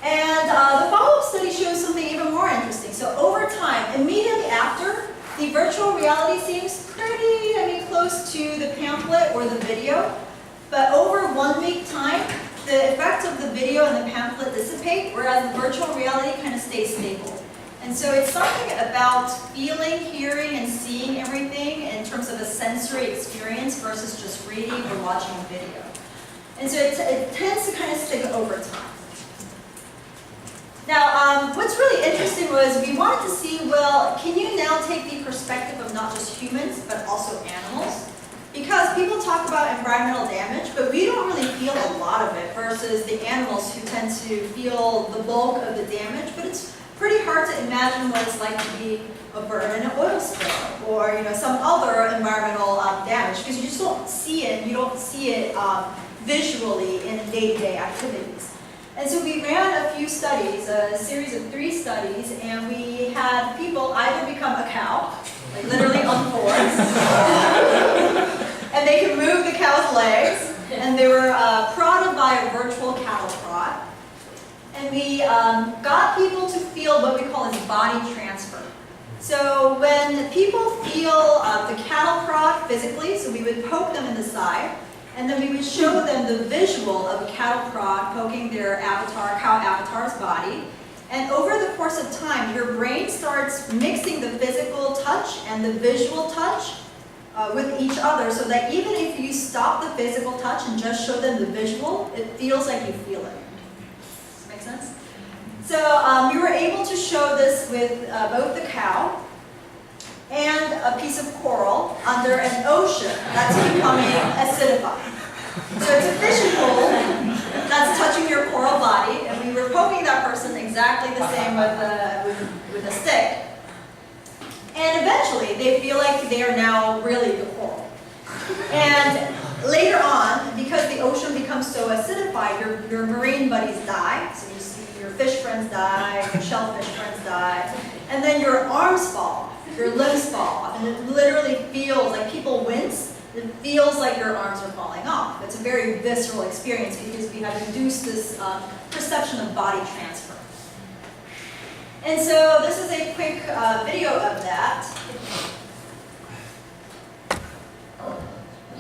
And the follow-up study shows something even more interesting. So over time, immediately after, the virtual reality seems pretty, close to the pamphlet or the video. But over 1 week time, the effect of the video and the pamphlet dissipate, whereas the virtual reality kind of stays stable. And so it's something about feeling, hearing, and seeing everything in terms of a sensory experience versus just reading or watching a video. And so it tends to kind of stick over time. Now, what's really interesting was we wanted to see, well, can you now take the perspective of not just humans, but also animals? Because people talk about environmental damage, but we don't really feel a lot of it versus the animals who tend to feel the bulk of the damage. But it's pretty hard to imagine what it's like to be a bird in an oil spill or some other environmental damage, because you just don't see it. You don't see it visually in day-to-day activities. And so we ran a few studies, a series of 3 studies, and we had people either become a cow, like literally on 4s, and they could move the cow's legs, and they were prodded by a virtual cattle prod. And we got people to feel what we call as body transfer. So when people feel the cattle prod physically, so we would poke them in the side, and then we would show them the visual of a cattle prod poking their avatar, cow avatar's body. And over the course of time, your brain starts mixing the physical touch and the visual touch with each other, so that even if you stop the physical touch and just show them the visual, it feels like you feel it. Does that make sense? So we were able to show this with both the cow and a piece of coral under an ocean that's becoming acidified. So it's a fishing pole that's touching your coral body, and we were poking that person exactly the same with a stick. And eventually, they feel like they are now really the coral. And later on, because the ocean becomes so acidified, your marine buddies die. So you see your fish friends die, your shellfish friends die, and then your arms fall, your limbs fall off, and it literally feels like people wince. It feels like your arms are falling off. It's a very visceral experience because we have induced this perception of body transfer. And so this is a quick video of that.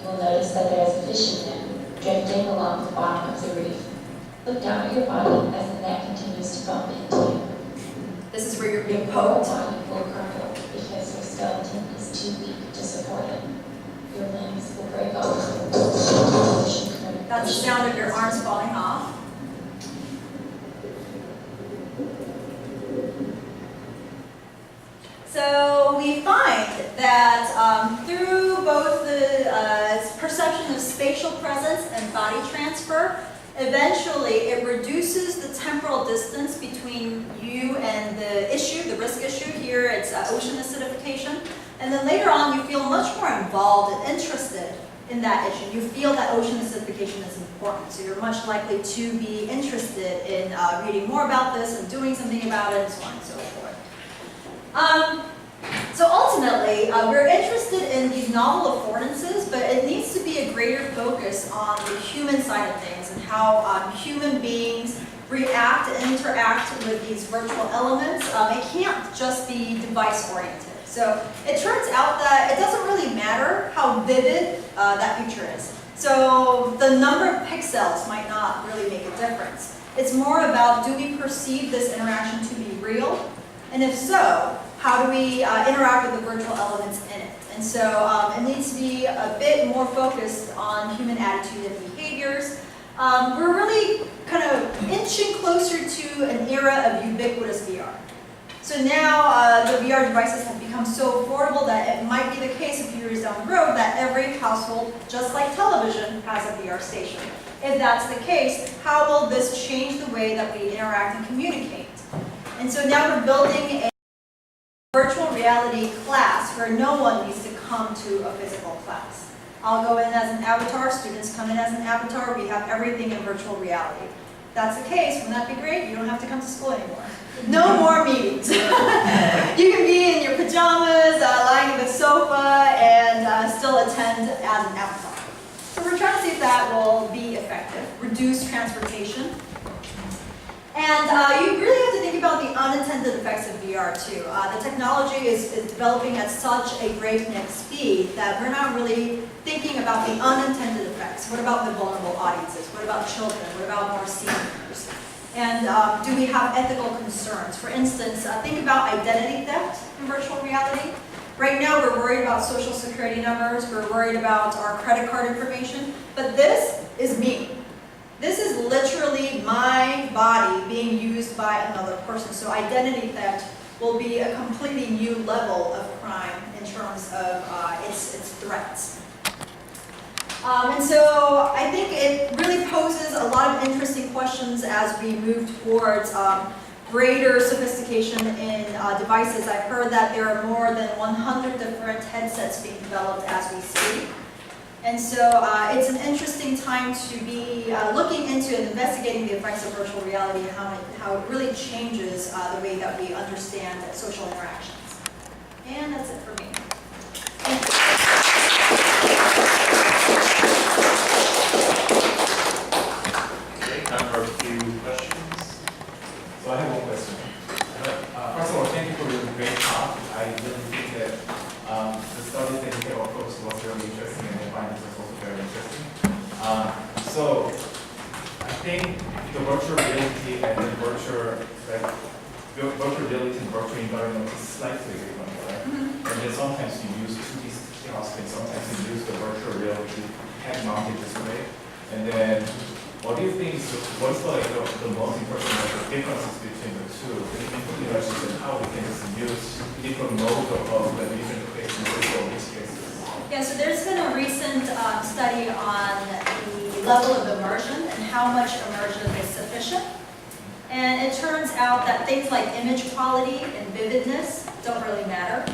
You'll notice that there's a fish in there, drifting along the bottom of the reef. Look down at your body as the net continues to bump into you. This is where you're being Your poked. body will crumble because your skeleton is too weak to support it. Your limbs will break off. That's the sound of your arms falling off. So we find that through both the perception of spatial presence and body transfer, eventually it reduces the temporal distance between you and the issue, the risk issue. Here it's ocean acidification. And then later on you feel much more involved and interested in that issue. You feel that ocean acidification is important. So you're much likely to be interested in reading more about this and doing something about it and so on and so forth. So ultimately, we're interested in these novel affordances, but it needs to be a greater focus on the human side of things and how human beings react and interact with these virtual elements. It can't just be device-oriented. So it turns out that it doesn't really matter how vivid that picture is. So the number of pixels might not really make a difference. It's more about, do we perceive this interaction to be real? And if so, how do we interact with the virtual elements in it? And so it needs to be a bit more focused on human attitude and behaviors. We're really kind of inching closer to an era of ubiquitous VR. So now the VR devices have become so affordable that it might be the case a few years down the road that every household, just like television, has a VR station. If that's the case, how will this change the way that we interact and communicate? And so now we're building a virtual reality class where no one needs to come to a physical class. I'll go in as an avatar, students come in as an avatar, we have everything in virtual reality. If that's the case, wouldn't that be great? You don't have to come to school anymore. No more meetings. You can be in your pajamas, lying on the sofa, and still attend as an avatar. So we're trying to see if that will be effective, reduce transportation. And you really have to think about the unintended effects of VR too. The technology is developing at such a breakneck speed that we're not really thinking about the unintended effects. What about the vulnerable audiences? What about children? What about more seniors? And do we have ethical concerns? For instance, think about identity theft in virtual reality. Right now we're worried about social security numbers, we're worried about our credit card information, but this is me. This is literally my body being used by another person. So identity theft will be a completely new level of crime in terms of its threats. And so I think it really poses a lot of interesting questions as we move towards greater sophistication in devices. I've heard that there are more than 100 different headsets being developed as we speak. And so it's an interesting time to be looking into and investigating the effects of virtual reality, how it really changes the way that we understand social interactions. And that's it for me. Thank you. Okay, time for a few questions. So I have one question. First of all, thank you for your great talk. I really think that the studies that you have approached was very interesting, and I find this was also very interesting. So I think the virtual reality and the virtual reality and virtual environment is slightly different, right? And then sometimes you use 2D kiosks, and sometimes you use the virtual reality head-mounted display. And then what do you think is what's the most important differences between the two, including and how we can just use different modes of the user interface in virtual use cases? Yeah, so there's been a recent study on the level of immersion and how much immersion is sufficient. And it turns out that things like image quality and vividness don't really matter.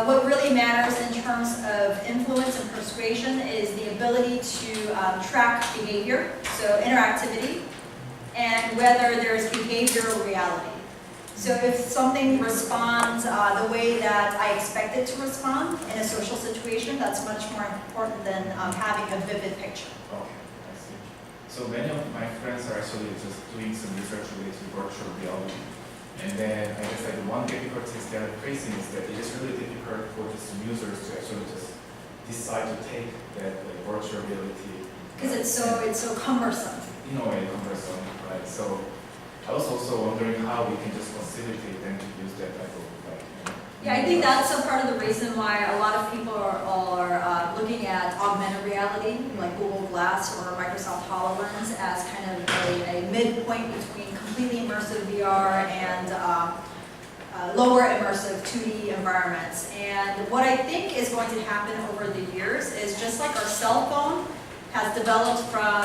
What really matters in terms of influence and persuasion is the ability to track behavior, so interactivity, and whether there's behavioral reality. So if something responds the way that I expect it to respond in a social situation, that's much more important than having a vivid picture. Okay, I see. So many of my friends are actually just doing some research related to virtual reality. And then I guess like the one difficulties they're facing is that it is really difficult for just users to actually just decide to take that virtual reality. Because it's so cumbersome. In a way, cumbersome, right? So I was also wondering how we can just facilitate them to use that type of Yeah, I think that's a part of the reason why a lot of people are looking at augmented reality, like Google Glass or Microsoft HoloLens, as kind of a midpoint between completely immersive VR and lower immersive 2D environments. And what I think is going to happen over the years is just like our cell phone has developed from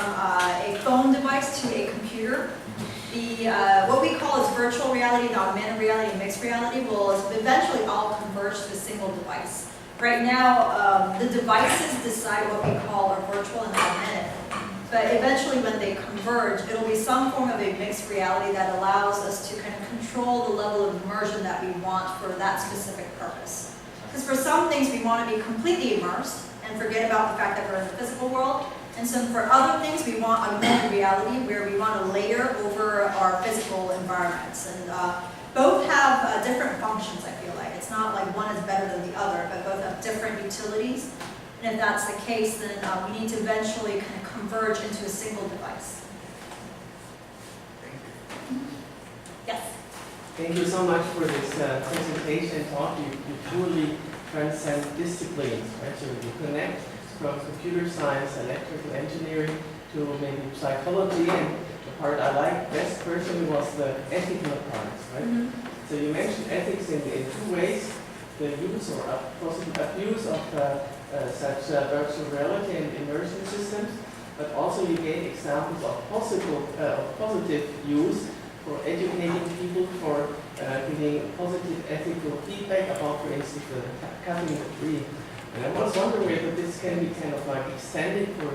a phone device to a computer, what we call as virtual reality, and augmented reality, and mixed reality will eventually all converge to a single device. Right now, the devices decide what we call our virtual and augmented. But eventually when they converge, it'll be some form of a mixed reality that allows us to kind of control the level of immersion that we want for that specific purpose. Because for some things we want to be completely immersed and forget about the fact that we're in the physical world. And so for other things, we want augmented reality where we want to layer over our physical environments. And both have different functions, I feel like. It's not like one is better than the other, but both have different utilities. And if that's the case, then we need to eventually kind of converge into a single device. Yes? Thank you so much for this presentation and talk. You truly transcend disciplines, right? So you connect from computer science, electrical engineering, to maybe psychology, and the part I liked best personally was the ethical parts, right? Mm-hmm. So you mentioned ethics in two ways, the use or possible abuse of such virtual reality and immersion systems, but also you gave examples of positive use for educating people, for giving positive ethical feedback about, for instance, the caffeine free. And I was wondering whether this can be kind of like extended for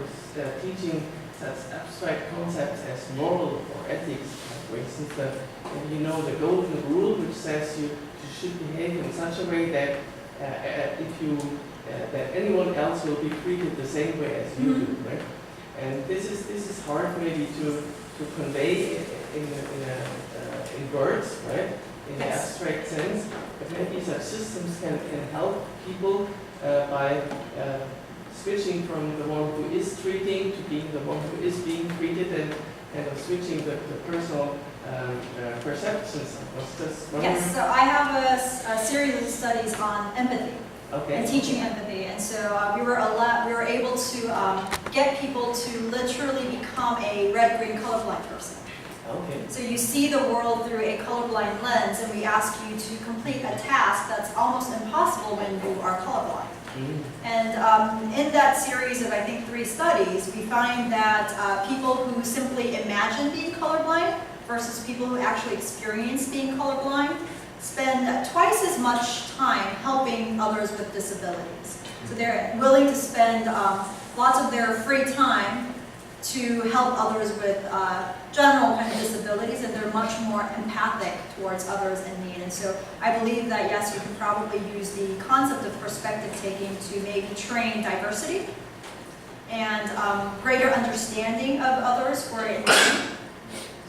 teaching such abstract concepts as moral or ethics. For instance, the golden rule, which says you should behave in such a way that that anyone else will be treated the same way as you do, right? And this is hard maybe to convey in words, right? In the abstract sense, but maybe such systems can help people by switching from the one who is treating to being the one who is being treated, and kind of switching the personal perceptions. Yes, so I have a series of studies on empathy. Okay. And teaching empathy, and so we were able to get people to literally become a red-green colorblind person. Okay. So you see the world through a colorblind lens, and we ask you to complete a task that's almost impossible when you are colorblind. Mm-hmm. And in that series of, I think, 3 studies, we find that people who simply imagine being colorblind versus people who actually experience being colorblind spend twice as much time helping others with disabilities. So they're willing to spend lots of their free time to help others with general kind of disabilities, and they're much more empathic towards others in need. And so I believe that, yes, you can probably use the concept of perspective taking to maybe train diversity and greater understanding of others who are in need.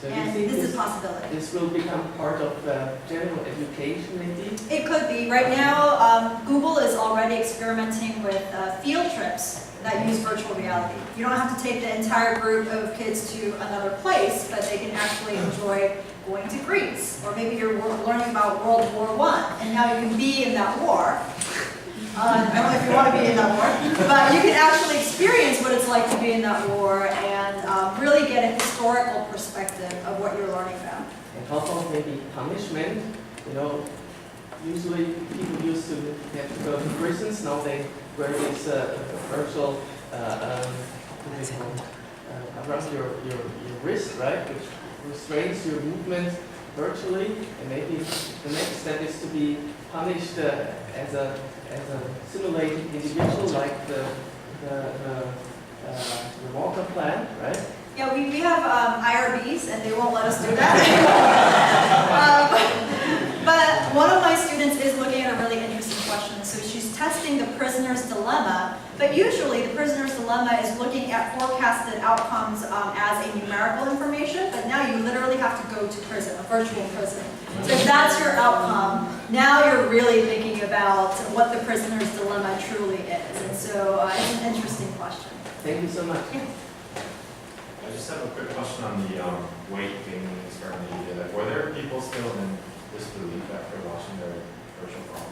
So do you And think this is a possibility. this will become part of general education indeed? It could be. Right now, Google is already experimenting with field trips that use virtual reality. You don't have to take the entire group of kids to another place, but they can actually enjoy going to Greece. Or maybe you're learning about World War I, and now you can be in that war. I don't know if you want to be in that war, but you can actually experience what it's like to be in that war and really get a historical perspective of what you're learning about. And also maybe punishment. You know, usually people used to have to go to prisons. Now they wear these virtual around your wrist, right, which restrains your movement virtually. And maybe the next step is to be punished as a simulated individual, like the Walker plan, right? Yeah, we have IRBs, and they won't let us do that. But one of my students is looking at a really interesting question. So she's testing the prisoner's dilemma, but usually the prisoner's dilemma is looking at forecasted outcomes as a numerical information, but now you literally have to go to prison, a virtual prison. So if that's your outcome, now you're really thinking about what the prisoner's dilemma truly is. And so it's an interesting question. Thank you so much. I just have a quick question on the weight gain experiment you did. Were there people still in disbelief after watching the virtual propaganda?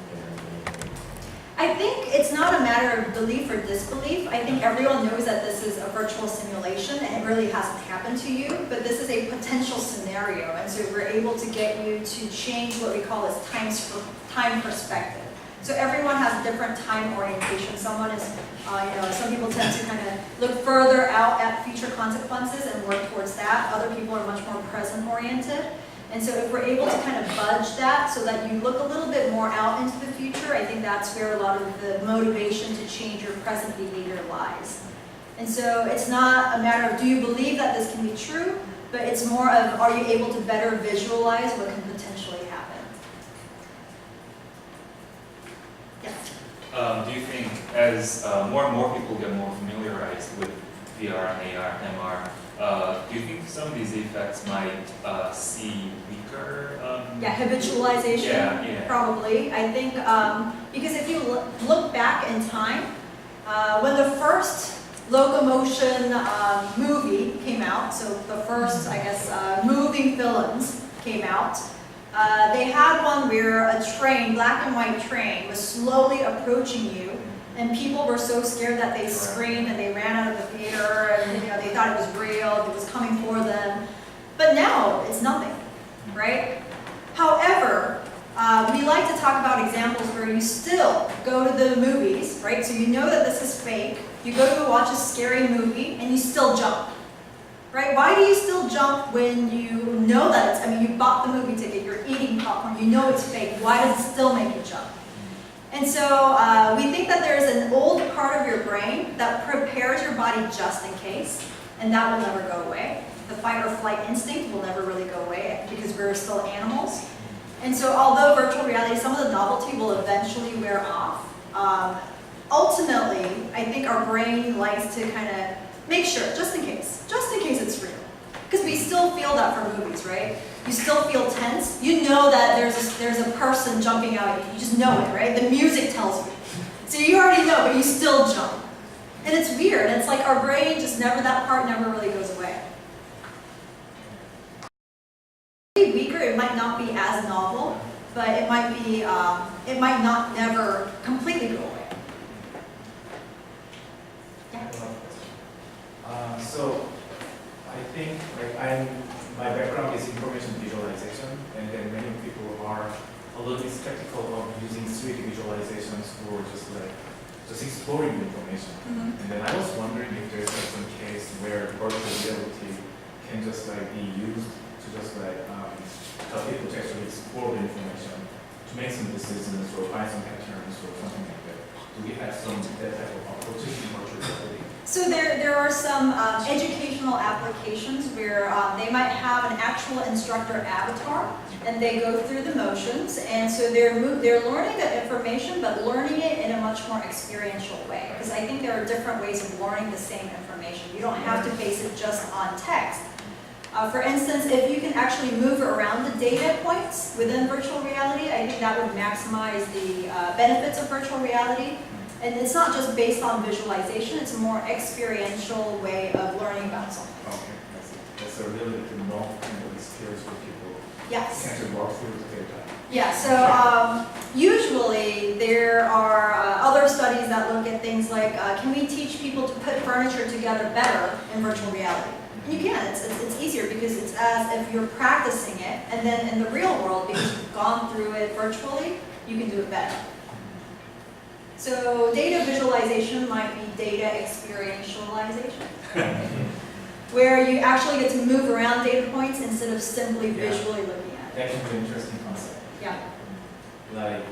I think it's not a matter of belief or disbelief. I think everyone knows that this is a virtual simulation and it really hasn't happened to you, but this is a potential scenario. And so we're able to get you to change what we call as time perspective. So everyone has a different time orientation. Someone is, some people tend to kind of look further out at future consequences and work towards that. Other people are much more present oriented. And so if we're able to kind of budge that so that you look a little bit more out into the future, I think that's where a lot of the motivation to change your present behavior lies. And so it's not a matter of do you believe that this can be true, but it's more of are you able to better visualize what can potentially happen. Do you think as more and more people get more familiarized with VR and AR, MR, do you think some of these effects might see weaker? Yeah, habitualization, yeah. probably. I think because if you look back in time, when the first locomotion movie came out, so the first, I guess, moving films came out, they had one where a train, black and white train, was slowly approaching you, and people were so scared that they screamed and they ran out of the theater, and they thought it was real, it was coming for them. But now it's nothing, right? However, we like to talk about examples where you still go to the movies, right? So you know that this is fake. You go to watch a scary movie and you still jump. Right? Why do you still jump when you know that it's, you bought the movie ticket, you're eating popcorn, you know it's fake. Why does it still make you jump? And so we think that there's an old part of your brain that prepares your body just in case, and that will never go away. The fight or flight instinct will never really go away because we're still animals. And so although virtual reality, some of the novelty will eventually wear off, ultimately, I think our brain likes to kind of make sure, just in case it's real. Because we still feel that for movies, right? You still feel tense. You know that there's a person jumping out at you. You just know it, right? The music tells you. So you already know, but you still jump. And it's weird. It's like our brain just that part never really goes away. Weaker, it might not be as novel, but it might not never completely go away. So I think my background is information visualization, and then many people are a little bit skeptical of using suite visualizations for just exploring the information. Mm-hmm. And then I was wondering if there's some case where virtual reality can just be used to just help people to actually explore the information, to make some decisions or find some patterns or something like that. Do we have that type of approach in virtual reality? So there are some educational applications where they might have an actual instructor avatar, and they go through the motions, and so they're learning the information, but learning it in a much more experiential way. Because I think there are different ways of learning the same information. You don't have to base it just on text. For instance, if you can actually move around the data points within virtual reality, I think that would maximize the benefits of virtual reality. And it's not just based on visualization, it's a more experiential way of learning about something. Okay, that's a really novel kind of experience for people. Yes. Can walk through the data. Yeah, so usually there are other studies that look at things like, can we teach people to put furniture together better in virtual reality? And you can, it's easier because it's as if you're practicing it, and then in the real world, because you've gone through it virtually, you can do it better. So data visualization might be data experientialization, where you actually get to move around data points instead of simply visually looking at it. That can be an interesting concept. Yeah. Like,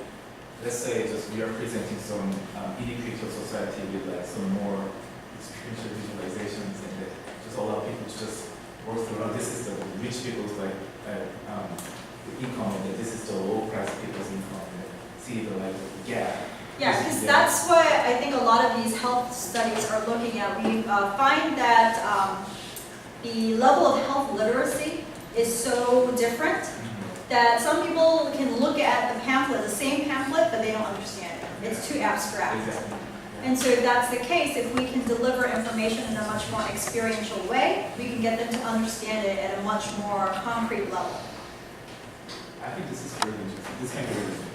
let's say just we are presenting some inequitable society with like some more experiential visualizations, and that just allow people to just work through. This is the rich people's like the income, and that this is the low price people's income, and see the like gap. Yeah, because that's what I think a lot of these health studies are looking at. We find that the level of health literacy is so different that some people can look at the pamphlet, the same pamphlet, but they don't understand it. It's too abstract. Exactly. And so if that's the case, if we can deliver information in a much more experiential way, we can get them to understand it at a much more concrete level. I think this is really interesting. This can be really interesting.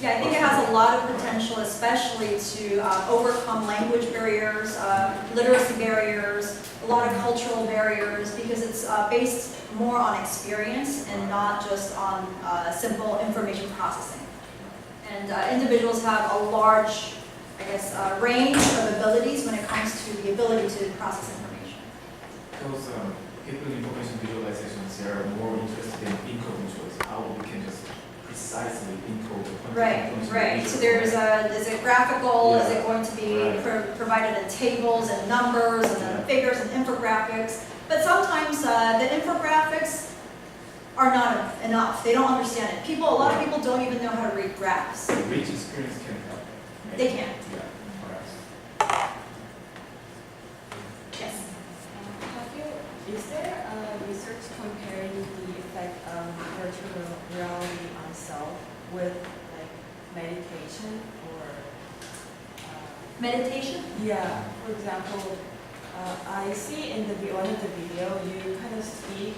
Yeah, I think it has a lot of potential, especially to overcome language barriers, literacy barriers, a lot of cultural barriers, because it's based more on experience and not just on simple information processing. And individuals have a large, I guess, range of abilities when it comes to the ability to process information. Those people in information visualizations, they are more interested in encoding choice, how we can just precisely encode the content. Right. So is it graphical? Yeah. Is it going to be provided in tables and numbers and then figures and infographics? But sometimes the infographics are not enough. They don't understand it. A lot of people don't even know how to read graphs. The rich experience can help. They can. Yeah, perhaps. Yes. Is there research comparing the effect of virtual reality on self with like meditation or Meditation? yeah, for example, I see in one of the video you kind of speak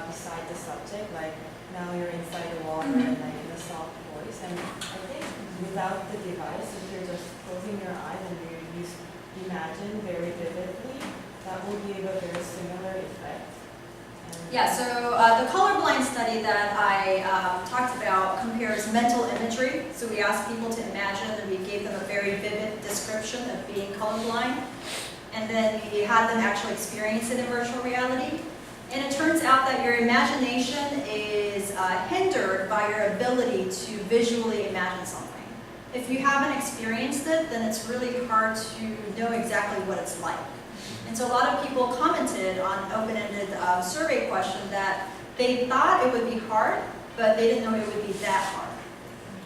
beside the subject, like now you're inside the water and like in a soft voice, and I think without the device, if you're just closing your eyes and you imagine very vividly, that will give a very similar effect. Yeah, so the colorblind study that I talked about compares mental imagery. So we asked people to imagine, and we gave them a very vivid description of being colorblind. And then we had them actually experience it in virtual reality. And it turns out that your imagination is hindered by your ability to visually imagine something. If you haven't experienced it, then it's really hard to know exactly what it's like. And so a lot of people commented on an open-ended survey question that they thought it would be hard, but they didn't know it would be that hard.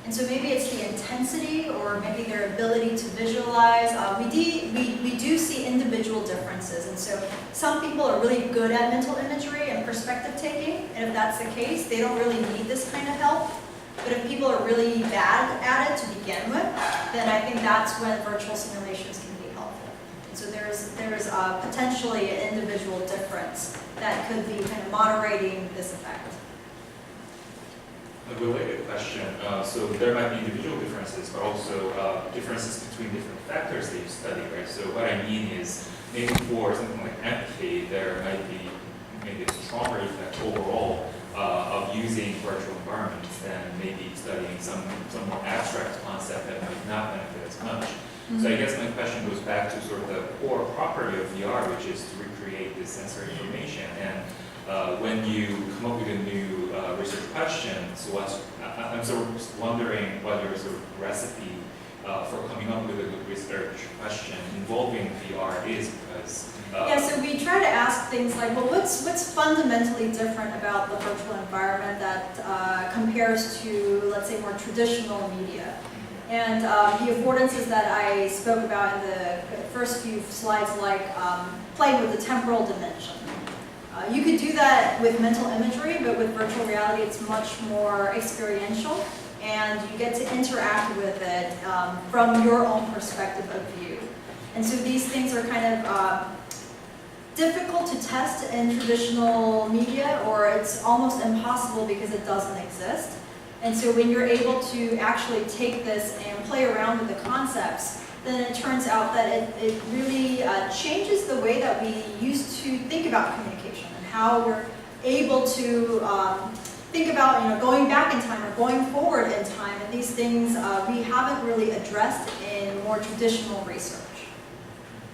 And so maybe it's the intensity or maybe their ability to visualize. We do see individual differences. And so some people are really good at mental imagery and perspective taking. And if that's the case, they don't really need this kind of help. But if people are really bad at it to begin with, then I think that's when virtual simulations can be helpful. And so there's potentially an individual difference that could be kind of moderating this effect. A related question, so there might be individual differences, but also differences between different factors that you study, right? So what I mean is, maybe for something like empathy, there might be maybe a stronger effect overall of using virtual environments than maybe studying some more abstract concept that might not benefit as much. Mm-hmm. So I guess my question goes back to sort of the core property of VR, which is to recreate this sensory information. And when you come up with a new research question, so I'm sort of wondering what your sort of recipe for coming up with a good research question involving VR is because Yeah, so we try to ask things like, well, what's fundamentally different about the virtual environment that compares to, let's say, more traditional media? And the affordances that I spoke about in the first few slides, like playing with the temporal dimension. You could do that with mental imagery, but with virtual reality, it's much more experiential, and you get to interact with it from your own perspective of view. And so these things are kind of difficult to test in traditional media, or it's almost impossible because it doesn't exist. And so when you're able to actually take this and play around with the concepts, then it turns out that it really changes the way that we used to think about communication and how we're able to think about going back in time or going forward in time. And these things we haven't really addressed in more traditional research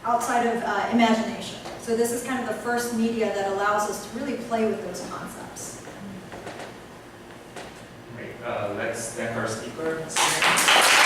outside of imagination. So this is kind of the first media that allows us to really play with those concepts. Great. Let's thank our speaker.